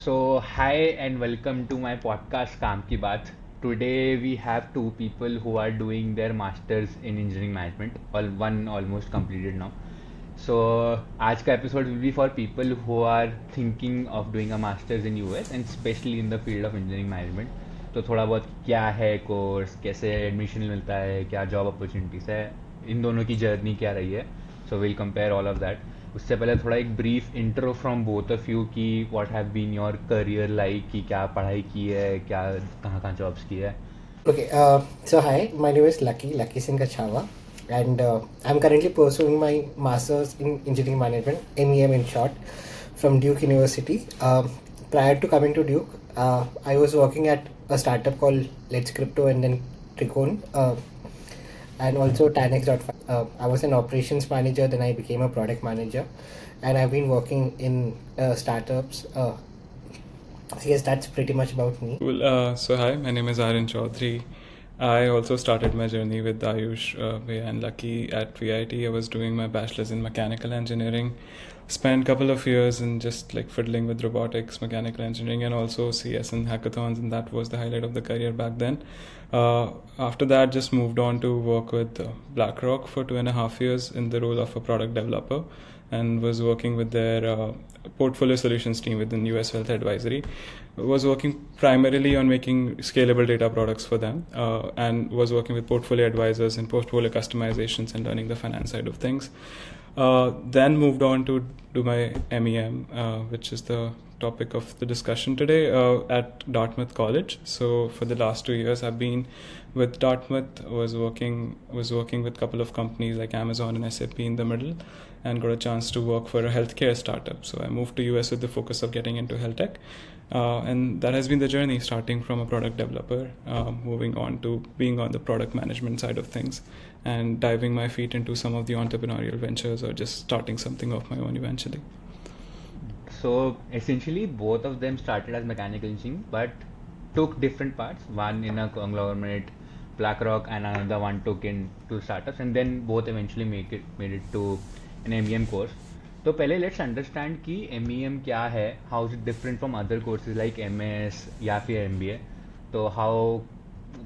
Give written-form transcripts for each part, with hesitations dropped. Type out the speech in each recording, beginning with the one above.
So, hi and welcome to my podcast Kaam Ki Baat. Today we have two people who are doing their masters in engineering management. One almost completed now. So, आज का episode will be for people who are thinking of doing a masters in US and especially in the field of engineering management. तो थोड़ा बहुत क्या है course, कैसे admission मिलता है, क्या जॉब अपॉर्चुनिटीज़ है, इन दोनों की जर्नी क्या रही है. So will compare all of that. उससे पहले थोड़ा एक brief intro from both of you कि what have been your career like, कि क्या पढ़ाई की है, क्या कहाँ कहाँ जॉब्स की है. Okay, so hi, my name is Lucky Singh Kachawa, and I'm currently pursuing my master's in engineering management, MEM in short, from Duke University. Prior to coming to Duke, I was working at a startup called Let's Crypto and then Tricon, and also Tanex.5. I was an operations manager, then I became a product manager, and I've been working in startups. I guess that's pretty much about me. Cool. So hi, my name is Aryan Chaudhary. I also started my journey with Ayush, Bhaiya and Lucky at VIT. I was doing my bachelor's in mechanical engineering. Spent a couple of years in just like fiddling with robotics, mechanical engineering, and also CS and hackathons, and that was the highlight of the career back then. After that, just moved on to work with BlackRock for 2.5 years in the role of a product developer, and was working with their portfolio solutions team within US Wealth Advisory. Was working primarily on making scalable data products for them, and was working with portfolio advisors and portfolio customizations and learning the finance side of things. Then moved on to do my MEM, which is the topic of the discussion today, at Dartmouth College. So for the last 2 years, I've been with Dartmouth. Was working with a couple of companies like Amazon and SAP in the middle, and got a chance to work for a healthcare startup. So I moved to US with the focus of getting into health tech. And that has been the journey, starting from a product developer, moving on to being on the product management side of things, and diving my feet into some of the entrepreneurial ventures or just starting something of my own eventually. So essentially both of them started as mechanical engineering but took different parts. One in a conglomerate, BlackRock, and another one took into startups, and then both eventually made it to an MEM course. तो पहले let's understand कि MEM क्या है, how is it different from other courses like MS या फिर MBA. तो how,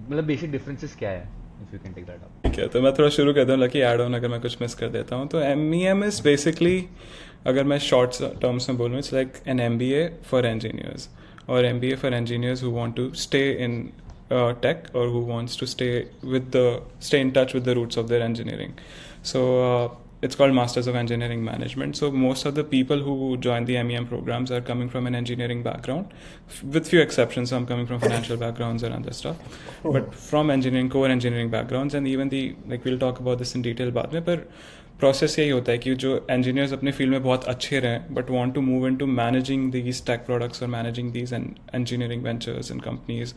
मतलब basic differences क्या है, if you can take that up. ठीक है, तो मैं थोड़ा शुरू करता हूँ लकी ऐड ऑन अगर मैं कुछ मिस कर देता हूँ. तो MEM इज बेसिकली, अगर मैं शॉर्ट टर्म्स में बोलूँ, it's like an MBA for engineers, और MBA for engineers who want to stay in tech, or who wants to stay in touch with the roots of their engineering. So it's called Masters of Engineering Management. So most of the people who join the MEM programs are coming from an engineering background, with few exceptions. Some coming from financial backgrounds and other stuff, but from core engineering backgrounds. And even we'll talk about this in detail बाद में, पर process यही होता है कि जो engineers अपने field में बहुत अच्छे रहें but want to move into managing these tech products or managing these engineering ventures and companies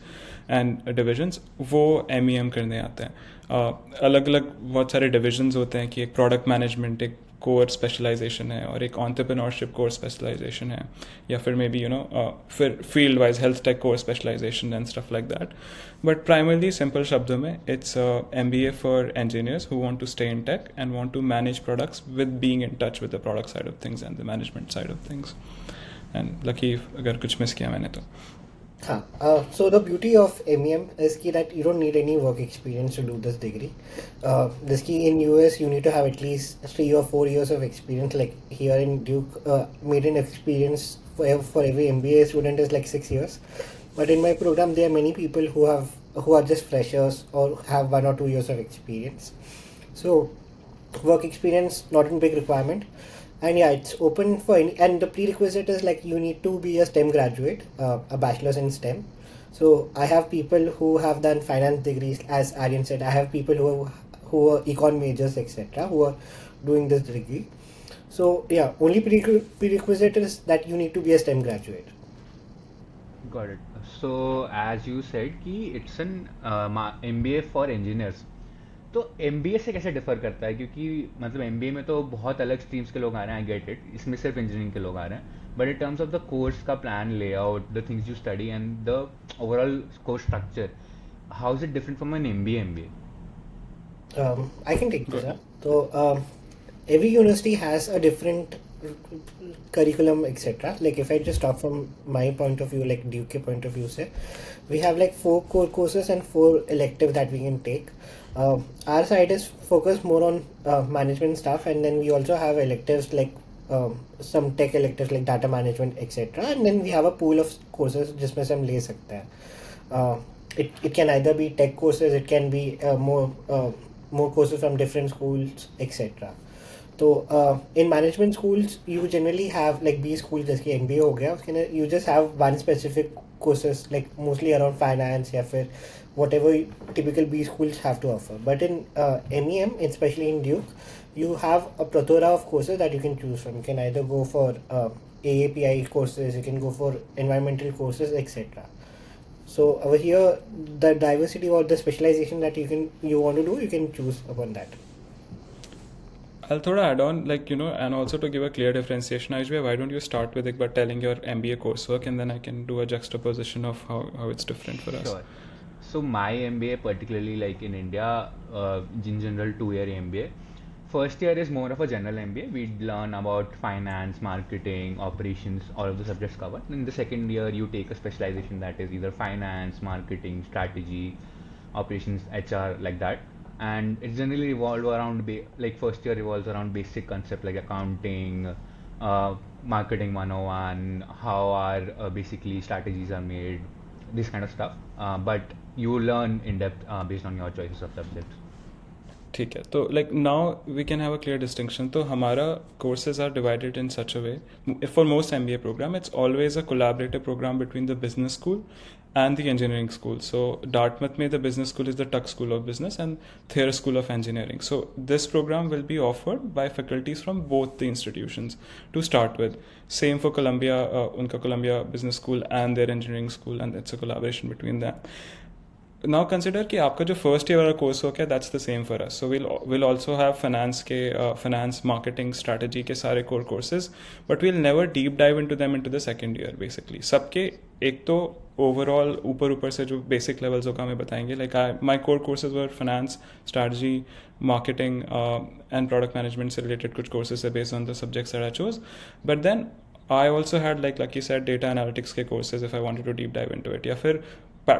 and divisions, वो MEM करने आते हैं. अलग अलग बहुत सारे divisions होते हैं कि एक product management एक कोर स्पेशलाइजेशन है, और एक एंटरप्रेन्योरशिप कोर स्पेशलाइजेशन है, या फिर मे बी फिर field wise health tech core specialization and stuff like that. But primarily simple शब्दों में it's MBA for engineers who want to stay in tech and want to manage products with being in touch with the product side of things and the management side of things. And lucky अगर कुछ miss किया मैंने तो. So the beauty of MEM is that you don't need any work experience to do this degree. In US you need to have at least 3 or 4 years of experience. Like here in Duke, median experience for every MBA student is like 6 years. But in my program there are many people who are just freshers or have 1 or 2 years of experience. So work experience not a big requirement. And yeah, it's open for any, and the prerequisite is like you need to be a STEM graduate, a bachelor's in STEM. So I have people who have done finance degrees, as Aryan said. I have people who are econ majors, etc., who are doing this degree. So yeah, only prerequisite is that you need to be a STEM graduate. Got it. So as you said कि it's an MBA for engineers. तो MBA से कैसे differ करता है, क्योंकि मतलब MBA में तो बहुत अलग स्ट्रीम्स के लोग आ रहे हैं, आई गेट इट, इसमें सिर्फ इंजीनियरिंग के लोग आ रहे हैं, but in terms of the course का plan layout, the things you study and the overall course structure, how is it different from an MBA? I can take this up. So every university has a different curriculum, etc. Like if I just talk from my point of view, like Duke point of view, say we have like 4 core courses and 4 electives that we can take. Our side is focused more on management stuff, and then we also have electives like some tech electives like data management, etc. And then we have a pool of courses जिसमें से हम ले सकते हैं. It can either be tech courses, it can be more courses from different schools, etc. So in management schools you generally have like B schools जैसे MBA हो गया उसके अंदर you just have one specific courses like mostly around finance या फिर whatever typical B schools have to offer. But in MEM, especially in Duke, you have a plethora of courses that you can choose from. You can either go for AAPI courses, you can go for environmental courses, etc. So over here, the diversity or the specialization that you want to do, you can choose upon that. I'll throw add on, like, and also to give a clear differentiation, Aishwarya, why don't you start with it by telling your MBA coursework, and then I can do a juxtaposition of how it's different for us. Sure. So my MBA, particularly like in India, in general 2-year MBA. First year is more of a general MBA. We learn about finance, marketing, operations, all of the subjects covered. In the second year, you take a specialization that is either finance, marketing, strategy, operations, HR, like that. And it generally revolve around like first year revolves around basic concept like accounting, marketing 101, how our basically strategies are made, this kind of stuff. But you learn in depth based on your choices of subjects. ठीक है, तो like now we can have a clear distinction. तो हमारा courses are divided in such a way, for most MBA program it's always a collaborative program between the business school and the engineering school. So Dartmouth में the business school is the Tuck School of Business and Thayer School of Engineering. So this program will be offered by faculties from both the institutions to start with. Same for Columbia, उनका Columbia Business School and their engineering school, and it's a collaboration between them. Now consider कि आपका जो first year वाला course हो क्या, that's the same for us. So we'll also have finance, marketing, strategy के सारे core courses, but we'll never deep dive into them into the second year basically. सबके एक तो overall ऊपर से जो basic levels होगा हमें बताएंगे. Like my core courses were finance, strategy, marketing and product management से related कुछ courses है based on the subjects that I chose. But then I also had, like Lucky said, data analytics के courses if I wanted to deep dive into it, या फिर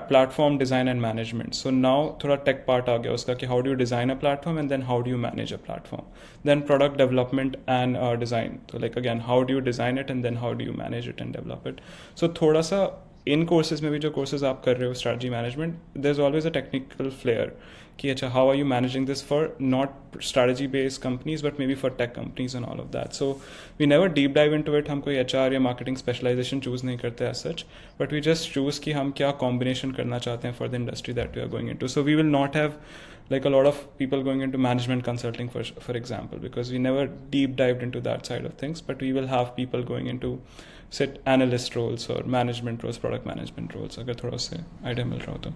platform design and management. So now थोड़ा tech part आ गया उसका कि how do you design a platform and then how do you manage a platform. Then product development and design. So like again, how do you design it and then how do you manage it and develop it. So थोड़ा सा इन courses में भी जो courses आप कर रहे हो strategy management, there's always a technical flair कि अच्छा how are you managing this for not strategy based companies but maybe for tech companies and all of that. So we never deep dive into it. हम कोई HR या marketing specialization choose नहीं करते as such, but we just choose कि हम क्या combination करना चाहते हैं for the industry that we are going into. So we will not have like a lot of people going into management consulting for example, because we never deep dived into that side of things, but we will have people going into sit analyst roles or management roles, product management roles. अगर थोड़ा से idea मिल रहा हो तो.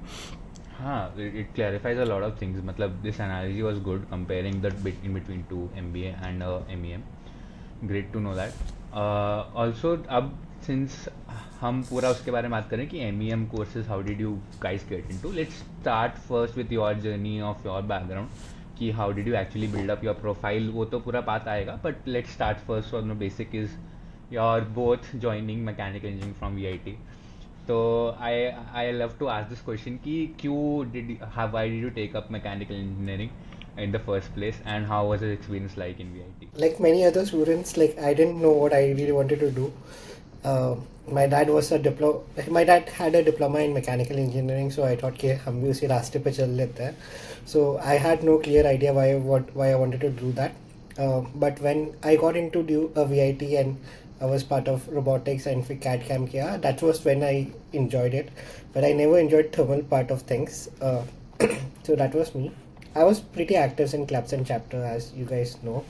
It clarifies a lot of things. मतलब this analogy was good comparing the bit in between two MBA and MEM. Great to know that. Also अब since हम पूरा उसके बारे में बात करें कि MEM courses how did you guys get into, let's start first with your journey of your background कि how did you actually build up your profile. वो तो पूरा बात आएगा, but let's start first from the basic is you're both joining mechanical engineering from VIT. So I love to ask this question कि why did you take up mechanical engineering in the first place, and how was the experience like in VIT? Like many other students, like I didn't know what I really wanted to do. My dad had a diploma in mechanical engineering, so I thought कि हम भी उसी रास्ते पे चल लेते हैं. So I had no clear idea why I wanted to do that. But when I got into VIT and I was part of robotics and फिर CAD CAM किया, that was when I enjoyed it. But I never enjoyed thermal part of things. So that was me. I was pretty active in clubs and chapter, as you guys know.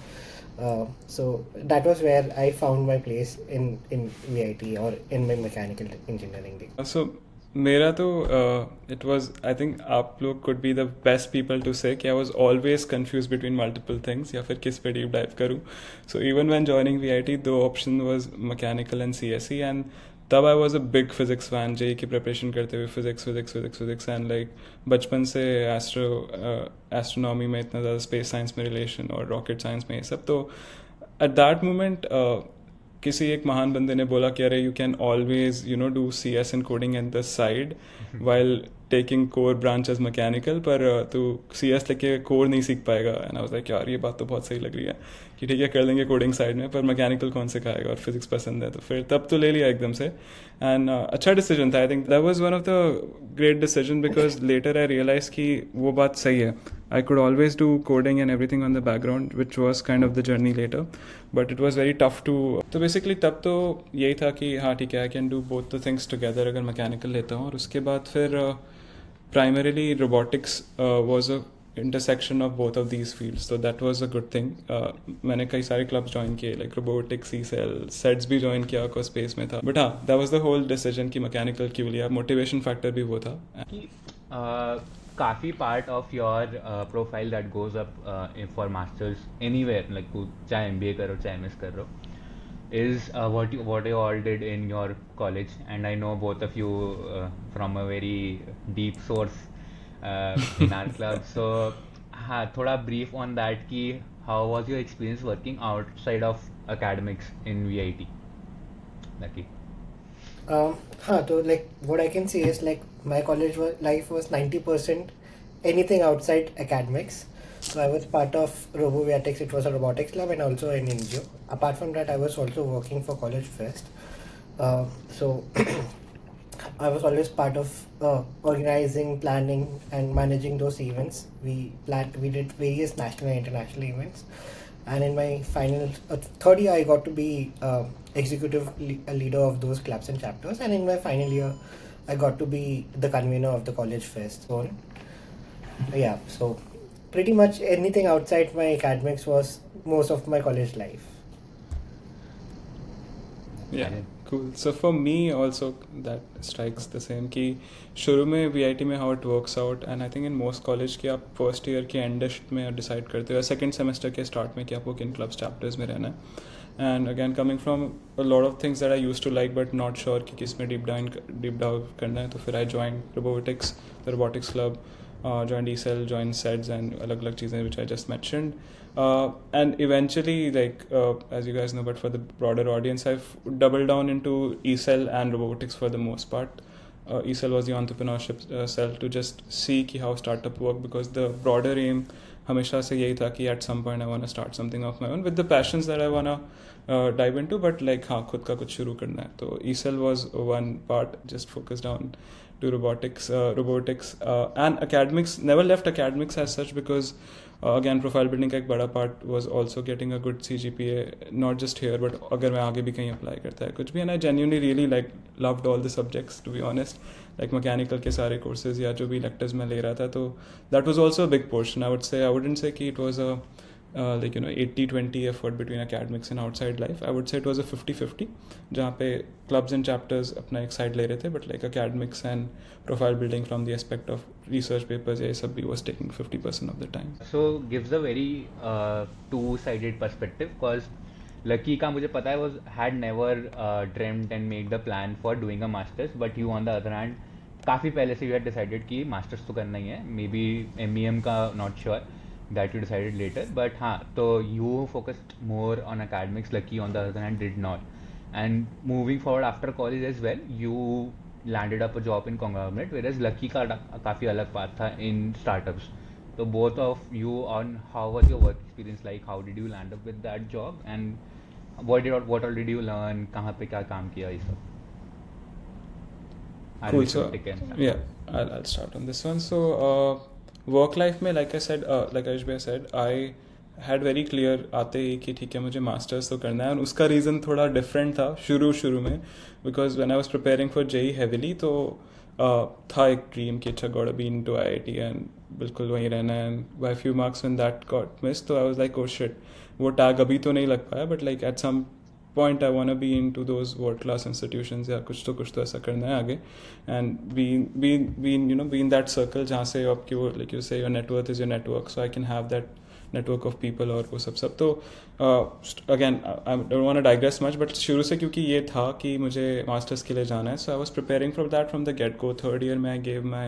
So that was where I found my place in VIT or in my mechanical engineering degree. So मेरा तो it was, I think आप लोग could be the best people to say कि I was always confused between multiple things या फिर किस पे deep dive करूँ. So even when joining VIT, the option was mechanical and CSE, and तब I was a big physics fan. JEE की preparation करते हुए physics and like बचपन से astronomy में इतना ज़्यादा space science में relation और rocket science में ये सब, तो at that moment किसी एक महान बंदे ने बोला कि अरे you can always do CS and coding in the side while taking core branch as mechanical, पर तू CS लेके core नहीं सीख पाएगा. And I was like यार ये बात तो बहुत सही लग रही है कि ठीक है कर लेंगे कोडिंग साइड में, पर मैकेनिकल कौन सिखाएगा, और फिजिक्स पसंद है तो फिर तब तो ले लिया एकदम से. एंड अच्छा डिसीजन था. I think that was one of the great decision because later I realize कि वो बात सही है. I could always do coding and everything on the background, which was kind of the journey later, but it was very tough to. तो basically तब तो यही था कि हाँ ठीक है I can do both the things together अगर mechanical लेता हूँ. और उसके बाद फिर primarily robotics was a intersection of both of these fields, so that was a good thing. मैंने कई सारे clubs join किए like robotics, C-cell, SETs भी join किया को space में था. But हाँ that was the whole decision कि mechanical क्यों लिया. Motivation factor भी वो था. कि काफ़ी part of your profile that goes up for masters anywhere, like चाहे MBA करो चाहे MS कर रो, is what you all did in your college, and I know both of you from a very deep source in our club. So हाँ थोड़ा brief on that कि how was your experience working outside of academics in VIT, Lucky? हाँ तो like what I can say is like my college life was 90% anything outside academics. So I was part of RoboViaTech, it was a robotics lab, and also an NGO. Apart from that, I was also working for College Fest. So I was always part of organizing, planning, and managing those events. We did various national and international events. And in my final third year, I got to be executive leader of those clubs and chapters. And in my final year, I got to be the convener of the College Fest. So yeah, so pretty much anything outside my academics was most of my college life. Yeah, cool. So for me also that strikes the same कि शुरू में VIT में how it works out, and I think in most college कि आप first year के endist में decide करते हो या second semester के start में कि आपको किन clubs chapters में रहना है. And again coming from a lot of things that I used to like but not sure कि किस में deep dive करना है, तो फिर I joined robotics, the robotics club, joined ECEL, joined SEDS and अलग-अलग चीज़ें which I just mentioned. And eventually, like as you guys know, but for the broader audience, I've doubled down into ECEL and robotics for the most part. ECEL was the entrepreneurship cell to just see कि how startup work, because the broader aim हमेशा से यही था कि at some point I want to start something of my own with the passions that I want to dive into, but like हाँ खुद का कुछ शुरू करना है. तो ECEL was one part, just focused on to robotics and academics. Never left academics as such because again profile building का एक बड़ा part was also getting a good CGPA, not just here but अगर मैं आगे भी कहीं apply करता है कुछ भी. And I genuinely really loved all the subjects, to be honest, like mechanical के सारे courses या जो भी lectures मैं ले रहा था, तो that was also a big portion. I wouldn't say कि it was a 80-20 effort between academics and outside life. I would say it was a 50-50 जहाँ पे clubs and chapters अपना एक side ले रहे थे, but like academics and profile building from the aspect of research papers ये सब भी was taking 50% of the time. So gives a very two-sided perspective, because Lucky का मुझे पता है was had never dreamt and made the plan for doing a masters, but you on the other hand काफ़ी पहले से you had decided कि masters तो करना ही है, maybe M.E.M का not sure, that you decided later, but हाँ तो you focused more on academics. Lucky on the other hand did not, and moving forward after college as well you landed up a job in conglomerate, whereas Lucky का काफ़ी अलग path था in startups. So both of you, on how was your work experience like, how did you land up with that job, and what all did you learn, कहाँ पे क्या काम किया ये सब. Cool. So yeah, I'll start on this one. So work life में like I said, like Ayush bhai said, I had very clear आते ही कि ठीक है मुझे masters तो करना है, और उसका reason थोड़ा different था शुरू में, because when I was preparing for JEE heavily तो था एक dream कि अच्छा gotta be into IIT and बिल्कुल वहीं रहना है, and by few marks when that got missed तो I was like oh shit, वो tag अभी तो नहीं लग पाया, but like at some point I want to be into those world class institutions या कुछ तो ऐसा करना है आगे, and be in that circle जहाँ से आपकी वो like you say your net worth is your network, so I can have that network of people और वो सब तो again I don't want to digress much, but शुरू से क्योंकि ये था कि मुझे masters के लिए जाना है, so I was preparing for that from the get go. Third year में I gave my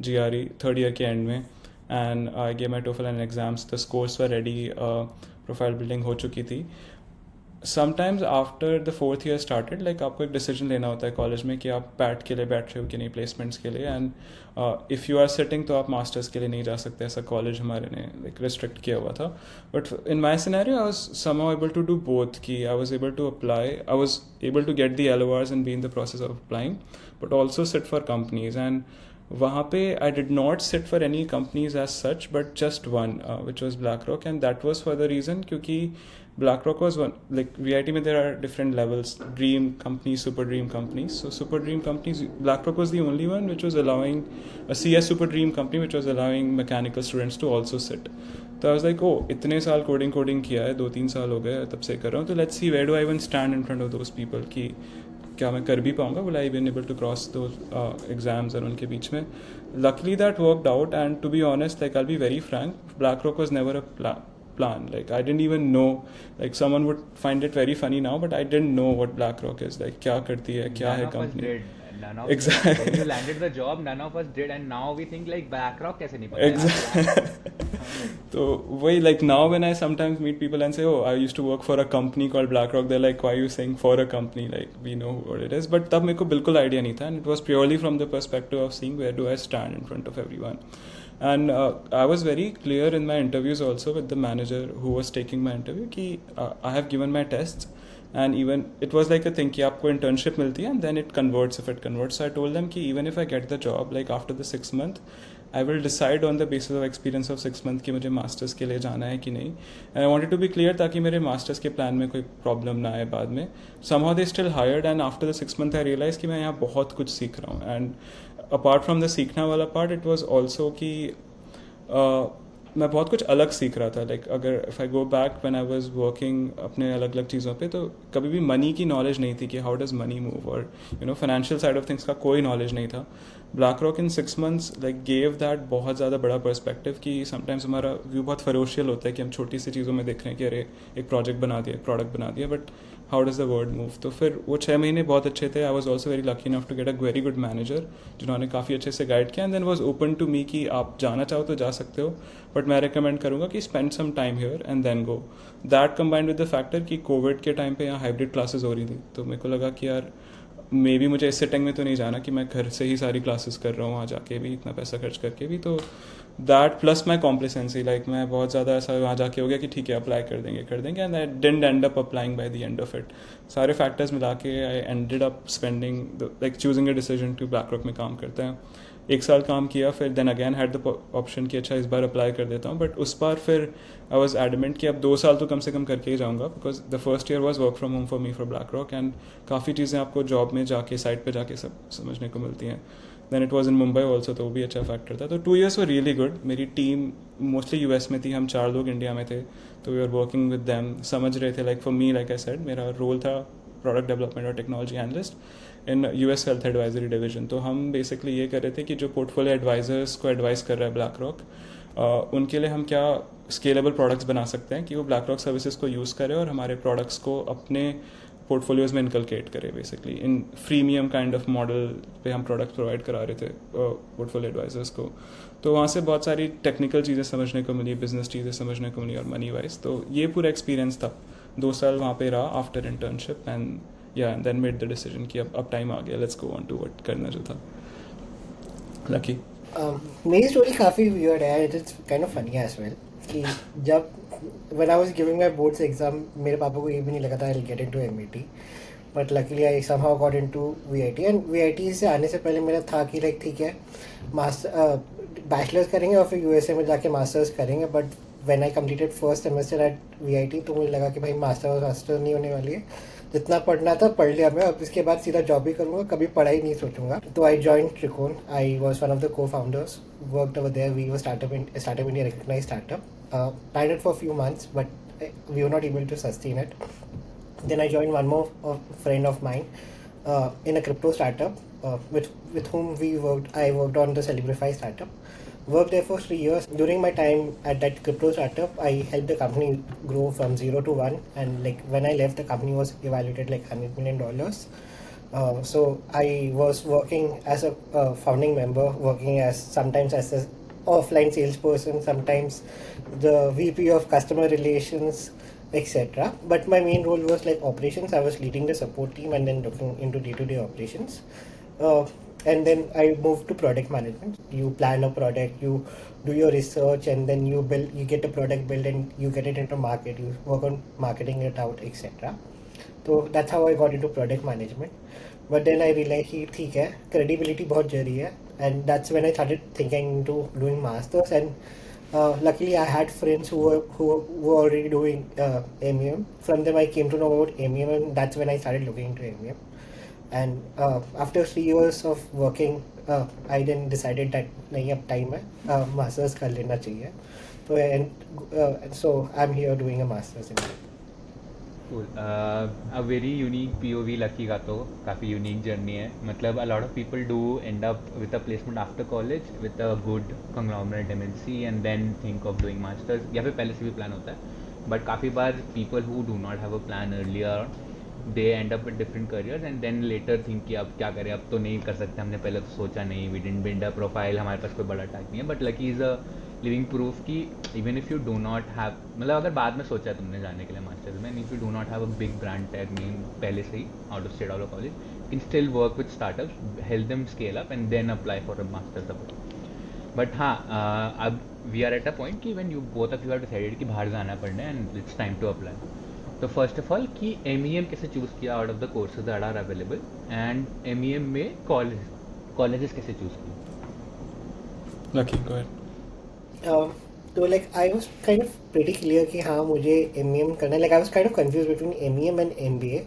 GRE, third year के end में, and I gave my TOEFL and exams. The scores were ready, profile building हो चुकी थी. Sometimes after the fourth year started like आपको एक decision लेना होता है कॉलेज में कि आप पैट के लिए बैठ रहे हो कि नहीं प्लेसमेंट्स के लिए, and if you are sitting तो आप मास्टर्स के लिए नहीं जा सकते, ऐसा कॉलेज हमारे ने लाइक रिस्ट्रिक्ट किया हुआ था. But in my scenario I was somehow able to do both, कि I was able to apply, I was able to get the LORs and be in the process of applying, but also sit for companies. And वहाँ पे I did not sit for any companies as such, but just one which was BlackRock, and that was for the reason क्योंकि BlackRock was one, like VIT mein there are different levels, dream companies, super dream companies. So super dream companies, BlackRock was the only one which was allowing a CS super dream company which was allowing mechanical students to also sit. So I was like, oh, इतने साल coding किया है, 2-3 साल हो गए तब से कर रहा हूँ, तो let's see where do I even stand in front of those people, कि क्या मैं कर भी पाऊँगा, will I be able to cross those exams और उनके बीच में. Luckily that worked out, and to be honest, like I'll be very frank, BlackRock was never a plan. Like I didn't even know, like someone would find it very funny now, but I didn't know what BlackRock is, like क्या करती है, क्या है company. None of Exactly. us, when you landed the job, none of us did, and now we think like BlackRock कैसे नहीं पता Exactly. So वही like now when I sometimes meet people and say, oh, I used to work for a company called BlackRock, they're like, why are you saying for a company, like we know what it is. But तब मेरे को बिल्कुल idea नहीं था, and it was purely from the perspective of seeing where do I stand in front of everyone. And I was very clear in my interviews also with the manager who was taking my interview कि I have given my tests, and even it was like a thing कि आपको internship मिलती है and then it converts if it converts. So I told them कि even if I get the job, like after the 6 month, I will decide on the basis of experience of 6 month कि मुझे masters के लिए जाना है कि नहीं. And I wanted to be clear ताकि मेरे मास्टर्स के प्लान में कोई प्रॉब्लम ना आए बाद में. Somehow they still hired, and after the 6 month I realized कि मैं यहाँ बहुत कुछ सीख रहा हूँ. And apart from the सीखना वाला part, it was also कि मैं बहुत कुछ अलग सीख रहा था. लाइक अगर if I go back when I was working अपने अलग अलग चीज़ों पे, तो कभी भी मनी की नॉलेज नहीं थी कि हाउ डज मनी मूव, और फाइनेंशियल साइड ऑफ थिंग्स का कोई नॉलेज नहीं था. BlackRock in 6 months like gave that बहुत ज़्यादा बड़ा पर्सपेक्टिव कि समटाइम्स हमारा व्यू बहुत फरोशियल होता है कि हम छोटी सी चीज़ों में देख रहे हैं कि अरे एक प्रोजेक्ट बना दिया, एक प्रोडक्ट बना दिया, but how does the world move. तो फिर वो 6 महीने बहुत अच्छे थे. I was also very lucky enough to get a very good manager जिन्होंने काफ़ी अच्छे से गाइड किया, and then was open to me कि आप जाना चाहो तो जा सकते हो, बट मैं रिकमेंड करूँगा कि spend some time here and then go. That combined with the factor कि कोविड के टाइम पे यहाँ हाइब्रिड क्लासेस हो रही थी, तो मेरे को लगा कि यार मे बी मुझे इस सेटिंग में तो नहीं जाना कि मैं घर से ही सारी क्लासेस कर रहा हूँ वहाँ जाके भी, इतना पैसा खर्च करके भी. तो that plus my complacency, like मैं बहुत ज़्यादा ऐसा वहाँ जाके हो गया कि ठीक है अप्लाई कर देंगे, and I didn't end up applying by the end of it. सारे फैक्टर्स मिला के I ended up spending like choosing a decision to BlackRock में काम करते हैं. 1 साल काम किया, फिर then again had the option कि अच्छा इस बार अप्लाई कर देता हूँ, बट उस बार फिर आई वॉज एडमेंट कि अब 2 साल तो कम से कम करके ही जाऊँगा, because the first year was work from home for me for BlackRock, and काफ़ी चीज़ें आपको जॉब में जाके साइट पे जाके सब समझने को मिलती हैं. Then it was in Mumbai also, तो वो भी अच्छा फैक्टर था. तो 2 years वर रियली गुड. मेरी टीम मोस्टली US में थी, हम 4 लोग इंडिया में थे, तो we are working with them, समझ रहे थे. Like for me, like I said, मेरा रोल था प्रोडक्ट डेवलपमेंट और technology analyst in US health advisory division. तो हम बेसिकली ये कर रहे थे कि जो पोर्टफोलियो एडवाइजर्स को एडवाइस कर रहा है BlackRock, उनके लिए हम क्या स्केलेबल प्रोडक्ट्स बना सकते हैं कि वो BlackRock सर्विसेज को यूज़ करें और हमारे प्रोडक्ट्स को अपने पोर्टफोलियोज में इनकलकेट करें. Basically in freemium kind of model पे हम प्रोडक्ट प्रोवाइड करा रहे थे पोर्टफोलियो एडवाइजर्स को. तो वहाँ से बहुत सारी टेक्निकल चीज़ें समझने को मिली, बिजनेस चीज़ें समझने को मिली, और मनी वाइज. तो ये पूरा एक्सपीरियंस था. 2 साल वहाँ पे रहा after internship, and and then made the decision कि अब टाइम आ गया, let's go on to what करना जो था. लकी मेरी स्टोरी काफ़ी वियर्ड है, it is kind of funny as well. कि जब when I was giving my boards exam, मेरे पापा को ये भी नहीं लगा था I'll get into MET, but luckily I somehow got into VIT. and VIT से आने से पहले मेरा था कि लाइक ठीक है बैचलर्स करेंगे और फिर USA में जाके मास्टर्स करेंगे. But when I completed first semester at VIT, तो मुझे लगा कि भाई मास्टर नहीं होने वाली है, जितना पढ़ना था पढ़ लिया मैं, अब इसके बाद सीधा जॉब ही करूँगा, कभी पढ़ाई नहीं सोचूंगा. तो I joined Tricon. I was one of the co-founders, worked over there. We were startup India recognized startup. Tried it for a few months, but we were not able to sustain it. Then I joined one more friend of mine in a crypto startup with whom I worked on the Celebrify startup. Worked there for 3 years. During my time at that crypto startup, I helped the company grow from 0 to 1. And like when I left, the company was evaluated like $100 million. So I was working as a founding member, working as sometimes as a offline salesperson, sometimes the VP of customer relations, etc. But my main role was like operations. I was leading the support team and then looking into day-to-day operations. Uh, and then I moved to product management. You plan a product, you do your research, and then you get a product built, and you get it into market. You work on marketing it out, etc. So that's how I got into product management. But then I realized कि ठीक है credibility बहुत जरूरी है, and that's when I started thinking into doing masters. And luckily I had friends who were already doing MEM. From them I came to know about MEM, and that's when I started looking into MEM. And after 3 years of working, I then decided that नहीं अब time है masters कर लेना चाहिए. So I'm here doing a masters in it. Cool. A very unique POV lucky का तो काफ़ी unique journey है. मतलब a lot of people do end up with a placement after college with a good conglomerate MNC and then think of doing masters. या फिर पहले से भी plan होता है. But काफ़ी बार people who do not have a plan earlier, they end up with different careers and then later think कि अब क्या करें, अब तो नहीं कर सकते, हमने पहले तो सोचा नहीं, we didn't build a profile, हमारे पास कोई बड़ा tag नहीं है. But lucky is a living proof कि even if you do not have, मतलब अगर बाद में सोचा है तुमने जाने के लिए मास्टर्स में, if you do not have a big brand tag name पहले से ही out of state out of college, can still work with startups, help them scale up and then apply for a masters support. But हाँ, अब we are at a point कि when you both of you have decided कि बाहर जाना पड़ना है and it's time to apply. तो first of all कि MEM कैसे चूज़ किया out of the courses that are available, and MEM में कॉलेजेस कैसे चूज़ किए? Lucky, go ahead. तो like I was kind of pretty clear कि हाँ मुझे MEM करना है. Like I was kind of confused between MEM and MBA.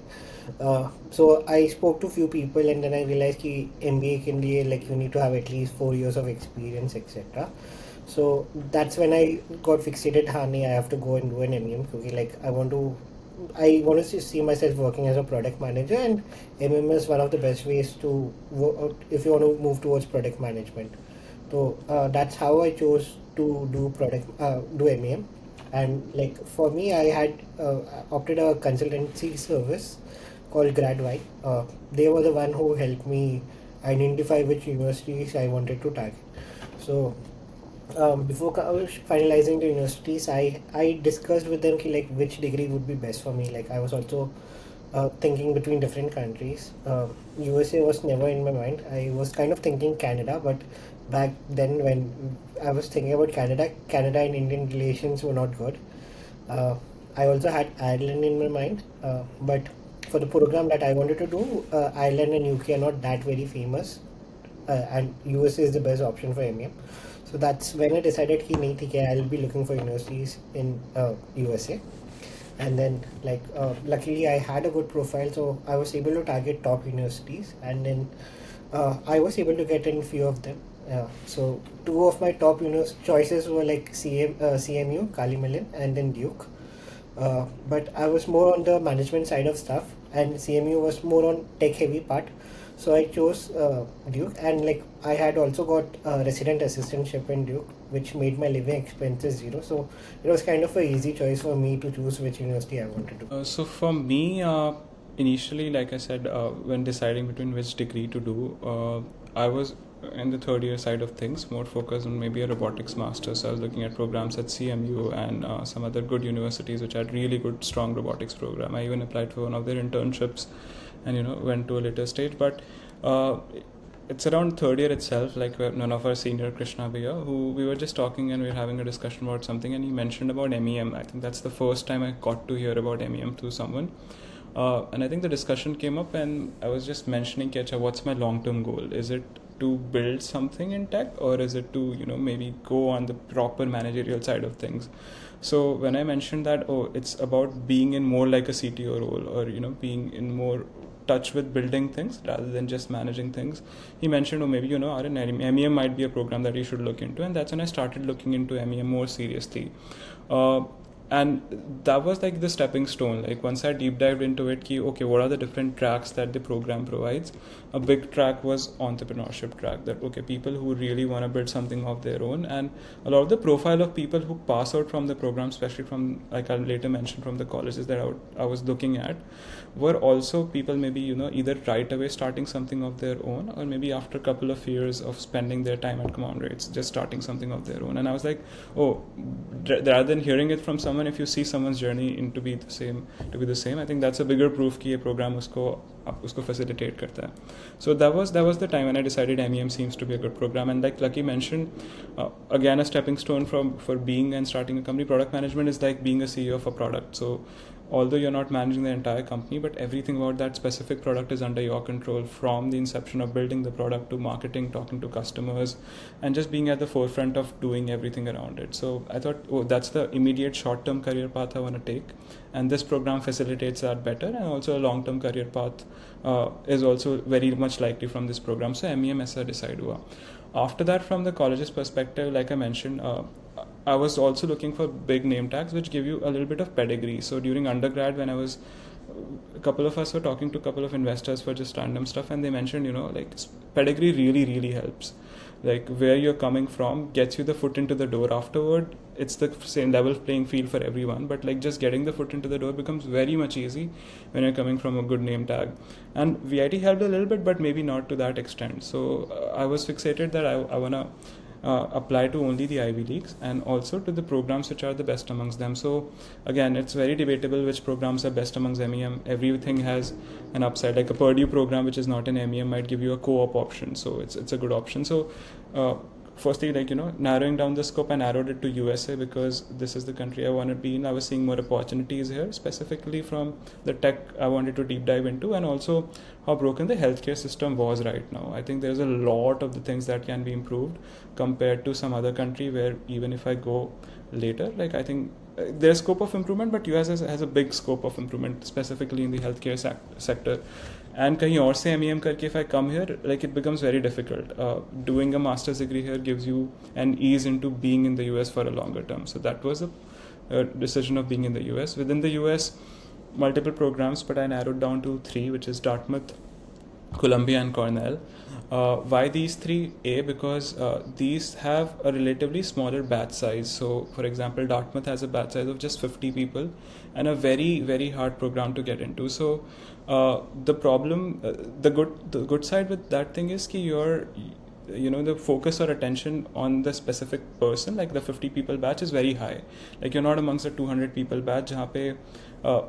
So I spoke to few people and then I realized कि MBA के लिए like you need to have at least 4 years of experience, etc. So that's when I got fixated. हाँ नहीं, I have to go and do an MEM क्योंकि like I want to see myself working as a product manager, and MEM is one of the best ways to work if you want to move towards product management. So that's how I chose to do MEM. And like for me, I had opted a consultancy service called GradY. They were the one who helped me identify which universities I wanted to target. So before finalizing the universities, I discussed with them ki, like which degree would be best for me. Like I was also thinking between different countries. USA was never in my mind. I was kind of thinking Canada, but back then when I was thinking about Canada and Indian relations were not good. I also had Ireland in my mind, but for the program that I wanted to do, Ireland and UK are not that very famous, and USA is the best option for MEM. So that's when I decided कि नहीं ठीक है, I'll be looking for universities in USA. And then luckily I had a good profile, so I was able to target top universities, and then I was able to get in few of them. So two of my top choices were like CMU, Kalimalan, and then Duke. But I was more on the management side of stuff, and CMU was more on tech heavy part. So I chose Duke, and like I had also got resident assistantship in Duke, which made my living expenses zero. So it was kind of a easy choice for me to choose which university I wanted to. So for me, initially, like I said, when deciding between which degree to do, I was in the third year side of things, more focused on maybe a robotics master. So I was looking at programs at CMU and some other good universities which had really good, strong robotics program. I even applied for one of their internships and went to a later stage. But it's around third year itself, like none of our senior Krishna Bhaiya, who we were just talking and we were having a discussion about something, and he mentioned about MEM. I think that's the first time I got to hear about MEM through someone. And I think the discussion came up and I was just mentioning, Kecha, what's my long-term goal? Is it to build something in tech, or is it to, maybe go on the proper managerial side of things? So when I mentioned that, it's about being in more like a CTO role, or, being in more touch with building things rather than just managing things, he mentioned, maybe, MEM might be a program that you should look into. And that's when I started looking into MEM more seriously. And that was like the stepping stone. Like once I deep dived into it, okay, what are the different tracks that the program provides? A big track was entrepreneurship track, that okay, people who really want to build something of their own. And a lot of the profile of people who pass out from the program, especially from, like I'll later mention, from the colleges that I was looking at, were also people maybe, either right away starting something of their own, or maybe after a couple of years of spending their time at command rates, just starting something of their own. And I was like, rather than hearing it from someone and if you see someone's journey in to be the same, I think that's a bigger proof कि ये program उसको facilitate करता है. So that was the time when I decided MEM seems to be a good program. And like Lucky mentioned, again a stepping stone for being and starting a company. Product management is like being a CEO of a product. So although you're not managing the entire company, but everything about that specific product is under your control, from the inception of building the product to marketing, talking to customers, and just being at the forefront of doing everything around it. So I thought, oh, that's the immediate short-term career path I want to take, and this program facilitates that better. And also a long-term career path is also very much likely from this program. So MEM ऐसा decide हुआ. After that, from the college's perspective, like I mentioned, I was also looking for big name tags which give you a little bit of pedigree. So during undergrad, when a couple of us were talking to a couple of investors for just random stuff, and they mentioned, like pedigree really, really helps. Like where you're coming from gets you the foot into the door. Afterward, it's the same level playing field for everyone, but like just getting the foot into the door becomes very much easy when you're coming from a good name tag. And VIT helped a little bit, but maybe not to that extent. So I was fixated that I want to apply to only the Ivy Leagues and also to the programs which are the best amongst them. So again, it's very debatable which programs are best amongst MEM. Everything has an upside. Like a Purdue program which is not an MEM might give you a co-op option, so it's a good option. So firstly, narrowing down the scope, I narrowed it to USA because this is the country I want to be in. I was seeing more opportunities here, specifically from the tech I wanted to deep dive into, and also how broken the healthcare system was right now. I think there's a lot of the things that can be improved compared to some other country where even if I go later, like I think there's scope of improvement, but US has a big scope of improvement, specifically in the healthcare sector. And kahin aur se MEM karke, if I come here, like it becomes very difficult. Doing a master's degree here gives you an ease into being in the US for a longer term. So that was a decision of being in the US. Within the US, multiple programs, but I narrowed down to 3, which is Dartmouth, Columbia, and Cornell. Why these 3? Because these have a relatively smaller batch size. So for example, Dartmouth has a batch size of just 50 people and a very, very hard program to get into. So the problem, the good side with that thing is that the focus or attention on the specific person, like the 50 people batch, is very high. Like you're not amongst the 200 people batch जहाँ पे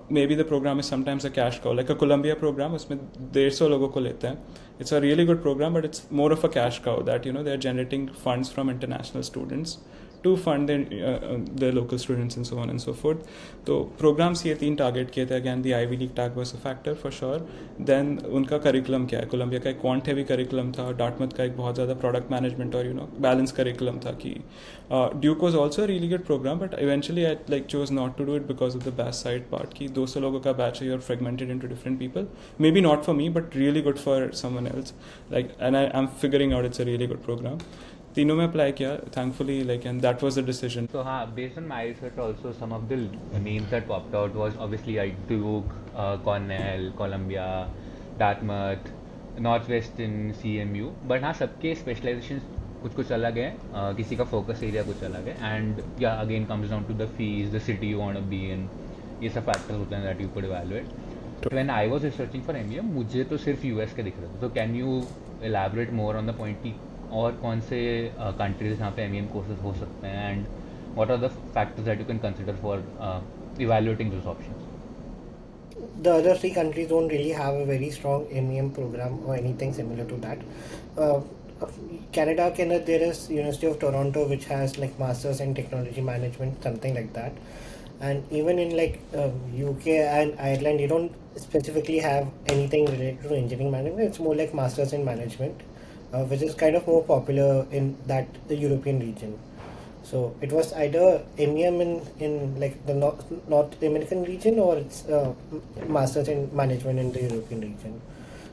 maybe the program is sometimes a cash cow, like a Columbia program, उसमें 150 लोगों को लेते हैं. It's a really good program, but it's more of a cash cow that they're generating funds from international students to fund the local students and so on and so forth. So programs ये 3 target किए थे. Again, the Ivy League tag was a factor for sure. Then उनका curriculum क्या है? Columbia का एक quant heavy curriculum था, Dartmouth का एक बहुत ज़्यादा product management और balanced curriculum था कि Duke was also a really good program, but eventually I chose not to do it because of the batch side part कि 200 लोगों का batch है, you're fragmented into different people. Maybe not for me, but really good for someone else. And I'm figuring out it's a really good program. तीनों में apply किया, thankfully, and that was the decision. So based on my research also, some of the names that popped out was obviously Duke, Cornell, Columbia, Dartmouth, Northwestern, CMU, but हाँ सबके specializations कुछ अलग है, किसी का focus area कुछ अलग है, and yeah, again comes down to the fees, the city you want to be in, ये सब factors होते हैं that you could evaluate. When I was researching for MEM, मुझे तो सिर्फ US के दिख रहे थे. So can you elaborate more on the point कि और कौन से countries जहाँ पे MEM courses हो सकते हैं, and what are the factors that you can consider for evaluating those options? The other 3 countries don't really have a very strong MEM program or anything similar to that. Canada, there is University of Toronto, which has masters in technology management, something like that. And even in UK and Ireland, you don't specifically have anything related to engineering management. It's more like masters in management, which is kind of more popular in the European region. So it was either MEM in the North American region, or it's masters in management in the European region.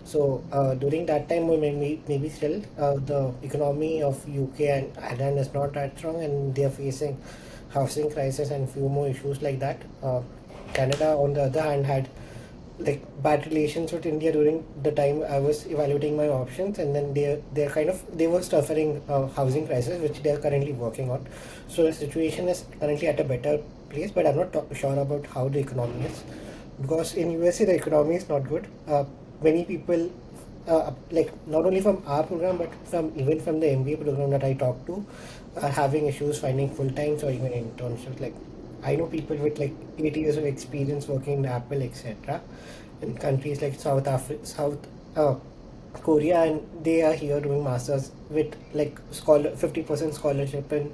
So during that time, maybe still the economy of UK and Ireland is not that strong, and they are facing housing crisis and few more issues like that. Canada, on the other hand, had bad relations with India during the time I was evaluating my options, and then they were suffering housing crisis, which they are currently working on. So the situation is currently at a better place, but I'm not sure about how the economy is, because in USA the economy is not good. Many people, not only from our program but even from the MBA program that I talked to, are having issues finding full times or even internships. I know people with like 8 years of experience working in Apple, etc. in countries like South uh, Korea, and they are here doing masters with like 50% scholarship in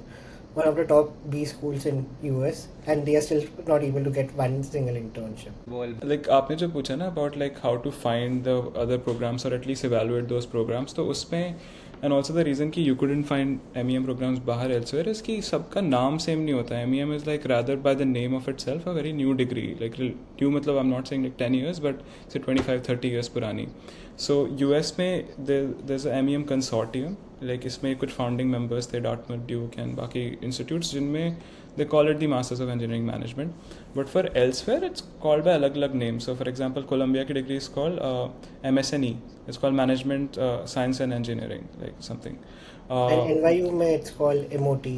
one of the top B schools in US, and they are still not able to get one single internship. Well, Like आपने जो पूछा ना about like how to find the other programs or at least evaluate those programs, तो उसमें and also the reason कि you couldn't find MEM programs बाहर elsewhere is कि सबका नाम same नहीं होता है. MEM is like rather by the name of itself a very new degree. Like new मतलब I'm not saying like 10 years but say 25-30 years पुरानी. So US में there's a MEM consortium. Like इसमें कुछ founding members थे Dartmouth, Duke and बाकी institutes जिनमें they call it the Masters of Engineering Management. But for elsewhere, it's called by alag names. So, for example, Columbia ki degree is called MSNE. It's called Management Science and Engineering, like something. And NYU में it's called MOT.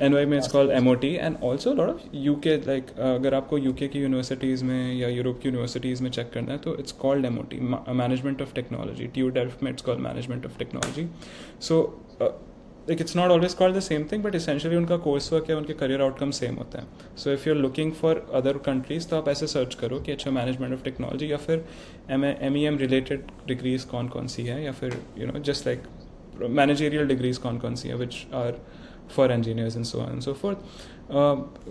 NY में it's called MOT, and also a lot of UK, like अगर आपको UK की universities में या Europe की universities में check करना है तो it's called MOT, Management of Technology. TU Delft में it's called Management of Technology. So like it's not always called the same thing, but essentially उनका कोर्स वर्क या उनके करियर आउटकम सेम होता है. So if you are looking for other countries तो आप ऐसे search करो कि अच्छा मैनेजमेंट ऑफ टेक्नोलॉजी या फिर MEM रिलेटेड डिग्रीज कौन कौन सी है, या फिर जस्ट लाइक मैनेजरियल डिग्रीज कौन कौन सी है which are for engineers and so on and so forth.